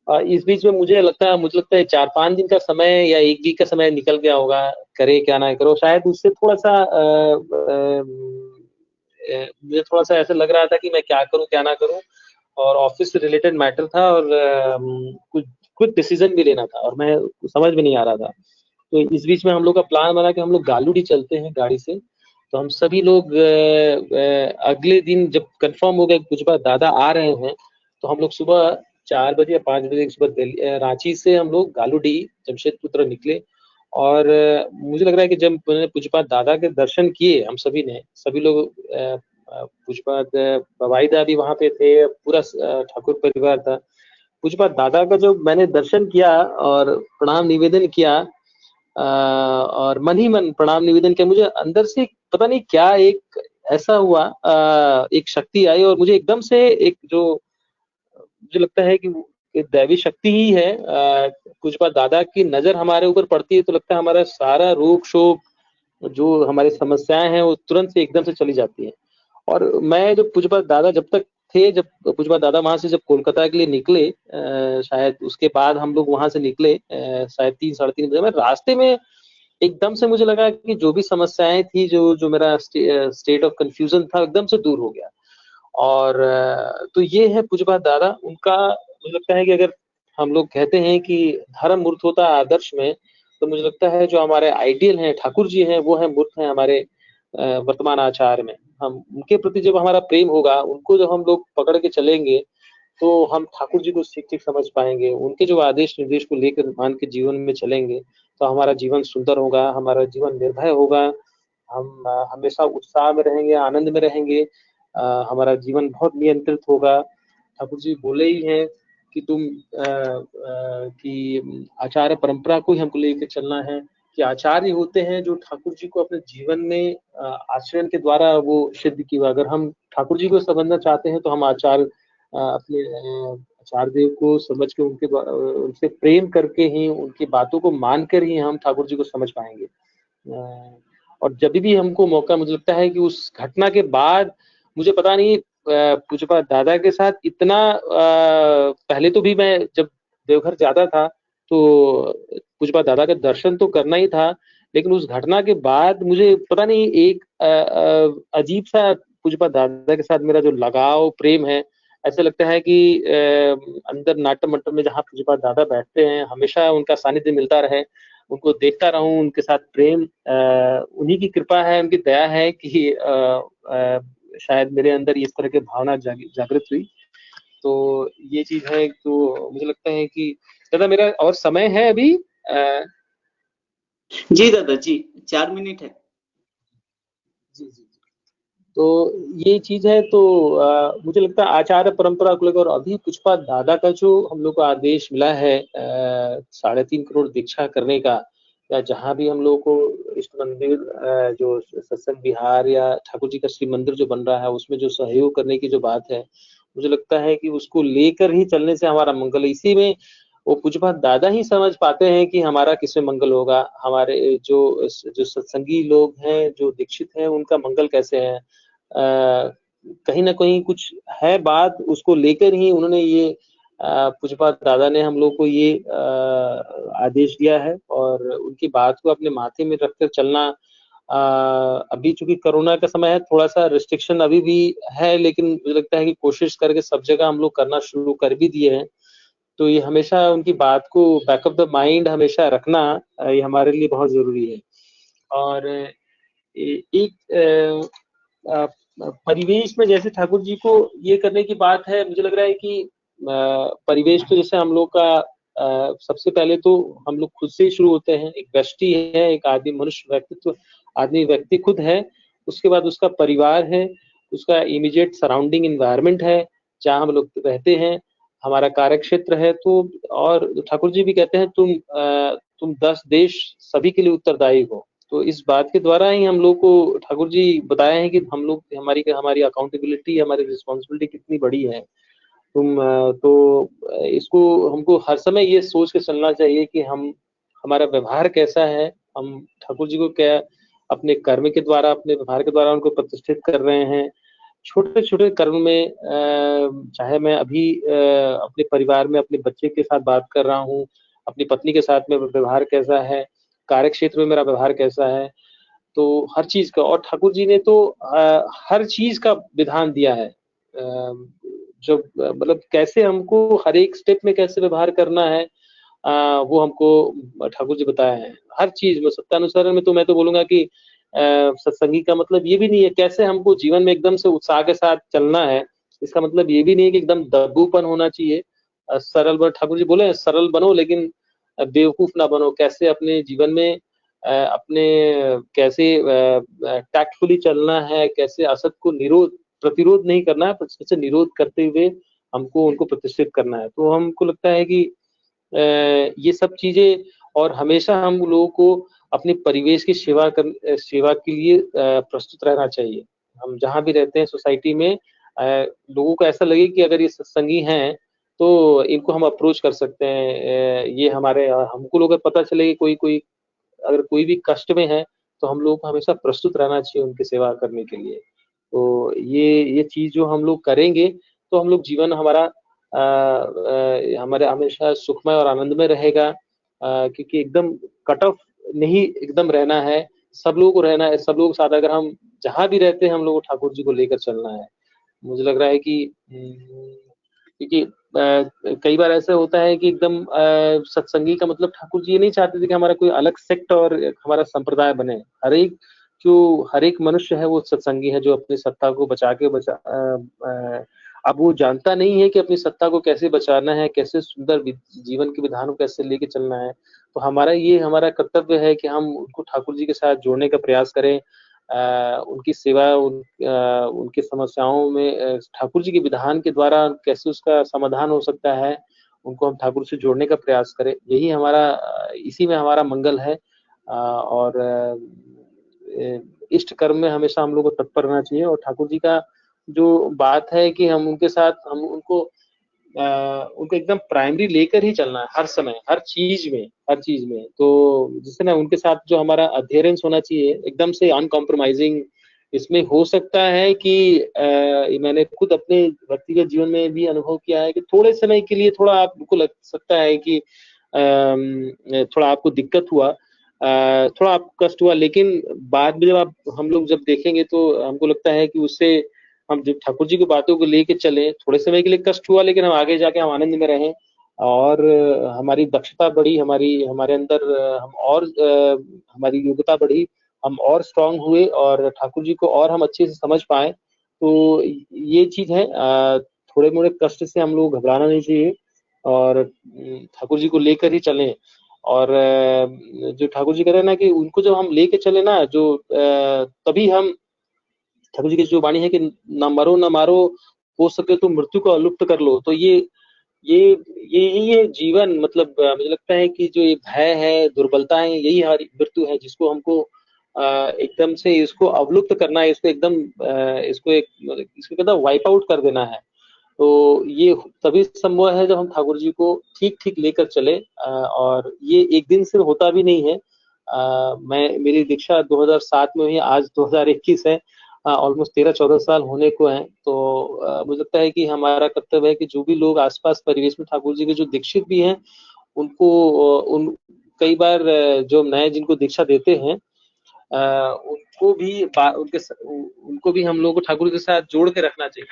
इस बीच में मुझे लगता है 4-5 दिन का समय या 1 वीक का समय निकल गया होगा, करे क्या ना करो। शायद उससे थोड़ा सा मुझे थोड़ा सा ऐसा लग रहा था कि मैं क्या करूं क्या ना करूं, और ऑफिस से रिलेटेड मैटर था और कुछ डिसीजन भी लेना था और मैं समझ में नहीं आ रहा था। तो इस बीच में हम लोग का प्लान बना कि हम लोग गालूडी चलते हैं गाड़ी से। तो हम सभी लोग अगले दिन जब कंफर्म हो गया कुछ बार दादा आ रहे हैं, तो हम लोग सुबह 4 बजे या 5 बजे सुबह रांची से हम लोग गालूडी जमशेदपुर तरफ निकले। और मुझे लग रहा है कि जब पुष्पा दादा के दर्शन किए हम सभी ने, सभी लोग पुष्पा बवाईदा भी वहां पे थे, पूरा ठाकुर परिवार था। पुष्पा दादा का जो मैंने दर्शन किया और प्रणाम निवेदन किया और मन ही मन प्रणाम निवेदन किया, मुझे अंदर से पता नहीं क्या एक ऐसा हुआ, एक शक्ति आई और मुझे एकदम से एक जो मुझे लगता है कि दैवी शक्ति ही है। कुछ बार दादा की नजर हमारे ऊपर पड़ती है तो लगता है हमारा सारा रोग शोक जो हमारी समस्याएं हैं वो तुरंत से एकदम से चली जाती है। और मैं जब पुष्पा दादा जब तक थे, जब पुष्पा दादा वहां से जब कोलकाता के लिए निकले, शायद उसके बाद हम लोग वहां से निकले शायद 3-3:30 बजे में, रास्ते में एकदम से मुझे लगा कि जो भी समस्याएं थी, जो मेरा स्टेट ऑफ कंफ्यूजन था, एकदम से दूर हो गया। और तो ये है पुष्पा दादा। उनका मुझे लगता है कि अगर हम लोग कहते हैं कि धर्म मूर्त होता है आदर्श में, तो मुझे लगता है जो हमारे आइडियल हैं ठाकुर जी हैं, वो है मूर्त हैं हमारे वर्तमान आचार में। हम उनके प्रति जब हमारा प्रेम होगा, उनको जब हम लोग पकड़ के चलेंगे, तो हम ठाकुर जी को ठीक समझ पाएंगे। उनके जो आदेश निर्देश को लेकर मान के जीवन में चलेंगे, तो हमारा जीवन सुंदर होगा, हमारा जीवन निर्भय होगा, हम हमेशा उत्साह में रहेंगे, आनंद में रहेंगे, हमारा जीवन बहुत नियंत्रित होगा। ठाकुर जी बोले ही हैं कि कि आचार्य परंपरा को ही हमको लेकर चलना है, कि आचार्य होते हैं जो ठाकुर जी को अपने जीवन में आचरण के द्वारा वो सिद्ध किया। अगर हम ठाकुर जी को समझना चाहते हैं तो हम आचार्य अपने आचार्य देव को समझ के उनसे प्रेम करके ही, उनकी बातों को मानकर ही हम ठाकुर जी को समझ पाएंगे। और जब भी हमको मौका, मुझे लगता है कि उस घटना के बाद मुझे पता नहीं पुष्पा दादा के साथ इतना पहले तो भी मैं जब देवघर जाता था तो पुष्पा दादा का दर्शन तो करना ही था, लेकिन उस घटना के बाद मुझे पता नहीं एक अजीब सा पुष्पा दादा के साथ मेरा जो लगाव प्रेम है, ऐसा लगता है कि अंदर नाट्य मंडप में जहाँ पुष्पा दादा बैठते हैं हमेशा उनका सानिध्य मिलता रहे, उनको देखता रहूं, उनके साथ प्रेम, उन्हीं की कृपा है, उनकी दया है कि शायद मेरे अंदर इस तरह की भावना जागृत हुई। तो ये चीज है। तो मुझे लगता है कि दादा मेरा और समय है अभी। जी दादा जी, 4 मिनट है। जी जी। तो ये चीज है। तो मुझे लगता है आचार्य परंपरा को लेकर, और अभी पुष्पा दादा का जो हम लोग को आदेश मिला है 3.5 करोड़ दीक्षा करने का, या जहाँ भी हम लोग को इष्ट मंदिर जो सत्संग विहार या ठाकुर जी का श्री मंदिर जो बन रहा है उसमें जो सहयोग करने की जो बात है, मुझे लगता है कि उसको लेकर ही चलने से हमारा मंगल है। इसी में वो पूज्यपाद दादा ही समझ पाते हैं कि हमारा किसमें मंगल होगा, हमारे जो जो सत्संगी लोग हैं, जो दीक्षित हैं, उनका मंगल कैसे है। कहीं ना कहीं कुछ है बात, उसको लेकर ही उन्होंने ये पूज्यपाद दादा ने हम लोग को ये आदेश दिया है, और उनकी बात को अपने माथे में रखकर चलना। अभी चूंकि कोरोना का समय है, थोड़ा सा रिस्ट्रिक्शन अभी भी है, लेकिन मुझे लगता है कि कोशिश करके सब जगह हम लोग करना शुरू कर भी दिए हैं। तो ये हमेशा उनकी बात को बैक ऑफ द माइंड हमेशा रखना, ये हमारे लिए बहुत जरूरी है। और एक परिवेश में जैसे ठाकुर जी को ये करने की बात है, मुझे लग रहा है कि परिवेश तो जैसे हम लोग का सबसे पहले तो हम लोग खुद से ही शुरू होते हैं। एक व्यष्टि है, एक आदमी, मनुष्य व्यक्तित्व, आदमी व्यक्ति खुद है, उसके बाद उसका परिवार है, उसका इमीडिएट सराउंडिंग इन्वायरमेंट है जहाँ हम लोग रहते हैं, हमारा कार्य क्षेत्र है। तो और ठाकुर जी भी कहते हैं तुम 10 देश सभी के लिए उत्तरदायी हो। तो इस बात के द्वारा ही हम लोग को ठाकुर जी बताए हैं कि हम लोग हमारी अकाउंटेबिलिटी, हमारी रिस्पॉन्सिबिलिटी कितनी बड़ी है। तो इसको हमको हर समय ये सोच के चलना चाहिए कि हमारा व्यवहार कैसा है, हम ठाकुर जी को क्या अपने कर्म के द्वारा, अपने व्यवहार के द्वारा उनको प्रतिष्ठित कर रहे हैं। छोटे छोटे कर्म में चाहे मैं अभी अपने परिवार में अपने बच्चे के साथ बात कर रहा हूँ, अपनी पत्नी के साथ में व्यवहार कैसा है, कार्य क्षेत्र में मेरा व्यवहार कैसा है, तो हर चीज का। और ठाकुर जी ने तो हर चीज का विधान दिया है, जो मतलब कैसे हमको हर एक स्टेप में कैसे व्यवहार करना है, वो हमको ठाकुर जी बताया है। हर चीज में सत्यानुसारण में तो मैं तो बोलूंगा कि सत्संगी का मतलब ये भी नहीं है कैसे हमको जीवन में एकदम से उत्साह के साथ चलना है। इसका मतलब ये भी नहीं है कि एकदम दब्बूपन होना चाहिए। सरल बनो, ठाकुर जी बोले सरल बनो लेकिन बेवकूफ ना बनो। कैसे अपने जीवन में अपने कैसे टैक्टफुली चलना है, कैसे असत को प्रतिरोध नहीं करना है, पर निरोध करते हुए हमको उनको प्रतिष्ठित करना है। तो हमको लगता है कि ये सब चीजें, और हमेशा हम लोगों को अपने परिवेश की सेवा के लिए प्रस्तुत रहना चाहिए। हम जहाँ भी रहते हैं सोसाइटी में, लोगों को ऐसा लगे कि अगर ये सत्संगी हैं तो इनको हम अप्रोच कर सकते हैं। ये हमारे हमको लोग पता चले कि कोई अगर कोई भी कष्ट में है तो हम लोगों को हमेशा प्रस्तुत रहना चाहिए उनकी सेवा करने के लिए। तो ये चीज जो हम लोग करेंगे तो हम लोग जीवन हमारा हमारे हमेशा सुखमय और आनंदमय रहेगा। क्योंकि एकदम कट ऑफ नहीं एकदम रहना है, सब लोगों को रहना है। सब लोगों के साथ अगर हम जहाँ भी रहते हैं हम लोग को ठाकुर जी को लेकर चलना है। मुझे लग रहा है कि क्योंकि कई बार ऐसा होता है कि एकदम सत्संगी का मतलब ठाकुर जी ये नहीं चाहते थे कि हमारा कोई अलग सेक्ट और हमारा संप्रदाय बने। हर एक मनुष्य है वो सत्संगी है, जो अपनी सत्ता को अब वो जानता नहीं है कि अपनी सत्ता को कैसे बचाना है, कैसे सुंदर जीवन के विधान को कैसे लेके चलना है। तो हमारा कर्तव्य है कि हम उनको ठाकुर जी के साथ जोड़ने का प्रयास करें। उनकी सेवा, उनकी समस्याओं में ठाकुर जी के विधान के द्वारा कैसे उसका समाधान हो सकता है, उनको हम ठाकुर से जोड़ने का प्रयास करें। यही हमारा इसी में हमारा मंगल है। और इष्ट कर्म में हमेशा हम लोग को तत्पर रहना चाहिए। और ठाकुर जी का जो बात है कि हम उनके साथ हम उनको एकदम प्राइमरी लेकर ही चलना है हर समय, हर चीज में। तो जिससे ना उनके साथ जो हमारा अध्ययनेंस होना चाहिए एकदम से अनकॉम्प्रोमाइजिंग। इसमें हो सकता है कि मैंने खुद अपने व्यक्तिगत जीवन में भी अनुभव किया है कि थोड़े समय के लिए थोड़ा आपको लग सकता है कि थोड़ा आपको दिक्कत हुआ, थोड़ा आपको कष्ट हुआ, लेकिन बाद में जब हम लोग जब देखेंगे तो हमको लगता है कि उससे हम जब ठाकुर जी की बातों को लेके चले, थोड़े समय के लिए कष्ट हुआ लेकिन हम आगे जाके हम आनंद में रहें, और हमारी दक्षता बढ़ी, हमारे अंदर हमारी योग्यता बढ़ी, हम और स्ट्रांग हुए और ठाकुर जी को और हम अच्छे से समझ पाए। तो ये चीज है, थोड़े मोड़े कष्ट से हम लोग घबराना नहीं चाहिए और ठाकुर जी को लेकर ही चलें। और जो ठाकुर जी कह रहे हैं ना कि उनको जब हम लेके चले ना, जो तभी हम ठाकुर जी की जो वाणी है कि ना मरो ना मारो, हो सके तो मृत्यु को अलुप्त कर लो। तो ये जीवन, मतलब मुझे लगता है कि जो ये भय है, दुर्बलता है, यही हमारी मृत्यु है, जिसको हमको एकदम से इसको अवलुप्त करना है, इसको एकदम इसको कहता वाइप आउट कर देना है। तो ये तभी संभव है जब हम ठाकुर जी को ठीक ठीक लेकर चले, और ये एक दिन से होता भी नहीं है। मेरी दीक्षा 2007 में हुई, आज 2021 है, ऑलमोस्ट 13-14 साल होने को हैं। तो मुझे लगता है कि हमारा कर्तव्य है कि जो भी लोग आसपास परिवेश में ठाकुर जी के जो दीक्षित भी हैं, उनको उन कई बार जो नए जिनको दीक्षा देते हैं, उनको भी हम लोग को ठाकुर के साथ जोड़ के रखना चाहिए,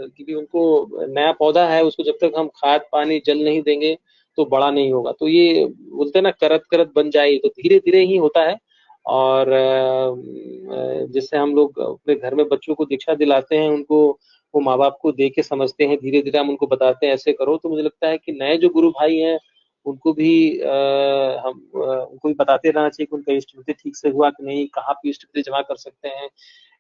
क्योंकि उनको नया पौधा है, उसको जब तक हम खाद पानी जल नहीं देंगे तो बड़ा नहीं होगा। तो ये बोलते हैं ना, करत करत बन जाए, तो धीरे धीरे ही होता है। और जैसे हम लोग अपने घर में बच्चों को दीक्षा दिलाते हैं, उनको वो माँ बाप को देख के समझते हैं, धीरे धीरे हम उनको बताते हैं ऐसे करो। तो मुझे लगता है कि नए जो गुरु भाई हैं, उनको भी उनको भी बताते रहना चाहिए कि उनका इष्ट वृत्ति ठीक से हुआ कि नहीं, कहाँ पे इष्ट वृत्ति जमा कर सकते हैं,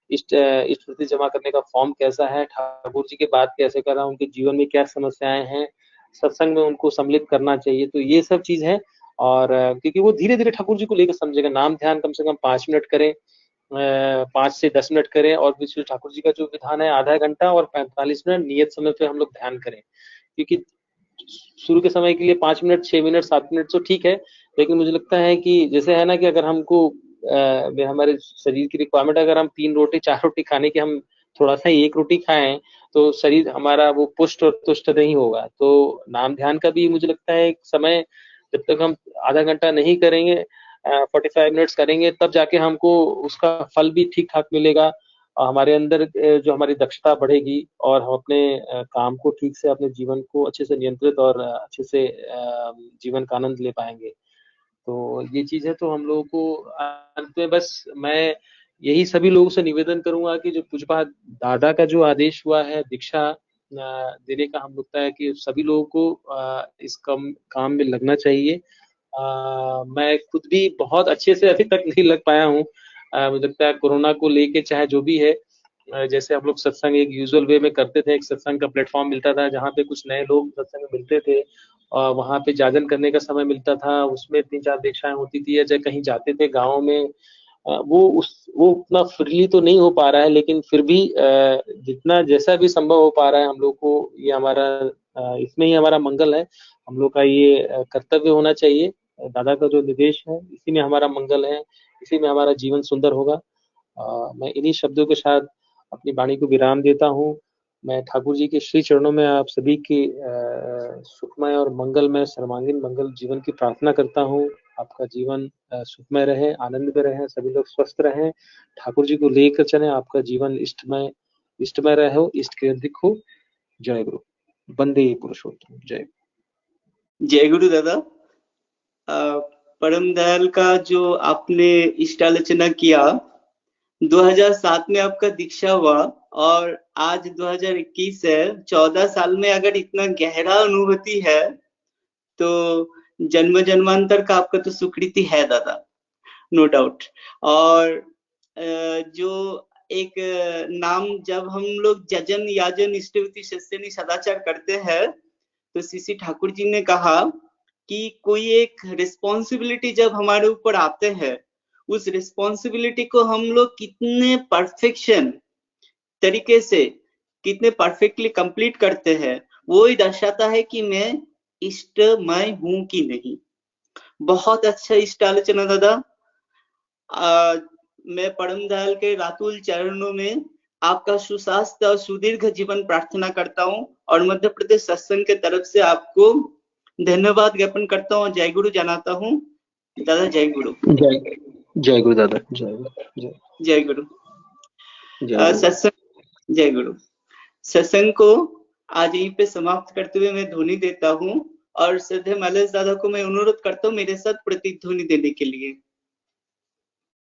इष्ट वृत्ति जमा करने का फॉर्म कैसा है, ठाकुर जी की बात कैसे कर रहा है, उनके जीवन में क्या समस्याएं हैं, सत्संग में उनको सम्मिलित करना चाहिए। तो ये सब चीज है। और क्योंकि वो धीरे धीरे ठाकुर जी को लेकर समझेगा। नाम ध्यान कम से कम 5 मिनट करें, 5 से 10 मिनट करें, और फिर ठाकुर जी का जो विधान है आधा घंटा और 45 मिनट नियत समय पे हम लोग ध्यान करें। क्योंकि शुरू के समय के लिए 5 मिनट, 6 मिनट, 7 मिनट तो ठीक है, लेकिन मुझे लगता है कि जैसे है ना कि अगर हमको हमारे शरीर की रिक्वायरमेंट, अगर हम 3 रोटी 4 रोटी खाने की हम थोड़ा सा 1 रोटी खाएं, तो शरीर हमारा वो पुष्ट और तुष्ट नहीं होगा। तो नाम ध्यान का भी मुझे लगता है एक समय, जब तक हम आधा घंटा नहीं करेंगे, 45 मिनट्स करेंगे, तब जाके हमको उसका फल भी ठीक ठाक मिलेगा, और हमारे अंदर जो हमारी दक्षता बढ़ेगी, और हम अपने काम को ठीक से, अपने जीवन को अच्छे से नियंत्रित और अच्छे से जीवन का आनंद ले पाएंगे। तो ये चीज है। तो हम लोगों को अंत में बस मैं यही सभी लोगों से निवेदन करूंगा कि जो पूज्यपाद दादा का जो आदेश हुआ है दीक्षा देने का, हम लगता है कि सभी लोगों को इस काम में लगना चाहिए। मैं खुद भी बहुत अच्छे से अभी तक नहीं लग पाया हूँ। मुझे लगता है कोरोना को लेके चाहे जो भी है, जैसे हम लोग सत्संग एक यूजुअल वे में करते थे, एक सत्संग का प्लेटफॉर्म मिलता था जहाँ पे कुछ नए लोग सत्संग में मिलते थे, और वहाँ पे जागरण करने का समय मिलता था, उसमें 3-4 दीक्षाएं होती थी, या कहीं जाते थे गाँव में, वो उतना फ्रीली तो नहीं हो पा रहा है, लेकिन फिर भी जितना जैसा भी संभव हो पा रहा है, हम लोग को ये हमारा इसमें ही हमारा मंगल है, हम लोग का ये कर्तव्य होना चाहिए। दादा का जो निर्देश है, इसी में हमारा मंगल है, इसी में हमारा जीवन सुंदर होगा। मैं इन्हीं शब्दों के साथ अपनी वाणी को विराम देता हूँ। मैं ठाकुर जी के श्री चरणों में आप सभी की सुखमय और मंगलमय सर्वांगीण मंगल जीवन की प्रार्थना करता हूँ। आपका जीवन सुखमय रहे, आनंद में रहे, सभी लोग स्वस्थ रहें, ठाकुर जी को लेकर चलें, आपका जीवन इष्टमय रहे, इष्ट केंद्रिक हो। जय गुरु। वंदे पुरुषोत्तम। जय गुरु दादा। परम दयाल का जो आपने इष्टालोचना किया, 2007 में आपका दीक्षा हुआ और आज 2021 है, 14 साल में अगर इतना गहरा अनुभूति है तो जन्म जन्मांतर का आपका तो सुकृति है दादा, नो डाउट। और जो एक नाम जब हम लोग जजन याजन इष्टवृत्ति सत्संग सदाचार करते हैं, तो श्री ठाकुर जी ने कहा कि कोई एक रिस्पॉन्सिबिलिटी जब हमारे ऊपर आते हैं, उस रिस्पॉन्सिबिलिटी को हम लोग कितने परफेक्शन तरीके से, कितने परफेक्टली कंप्लीट करते हैं, वो ही दर्शाता है कि मैं इष्टमय हूं कि नहीं। बहुत अच्छा इष्ट आलोचना दादा। मैं परम दयाल के रातुल चरणों में आपका सुस्वास्थ्य और सुदीर्घ जीवन प्रार्थना करता हूँ, और मध्य प्रदेश सत्संग के तरफ से आपको धन्यवाद ज्ञापन करता हूँ, जय गुरु जनाता हूँ। दादा जय गुरु। जय गुरु दादा। जय गुरु। सत्संग जय गुरु। सत्संग को आज यहीं पे समाप्त करते हुए मैं ध्वनि देता हूँ, और श्रद्धेय मालेश दादा को मैं अनुरोध करता हूँ मेरे साथ प्रतिध्वनि देने के लिए।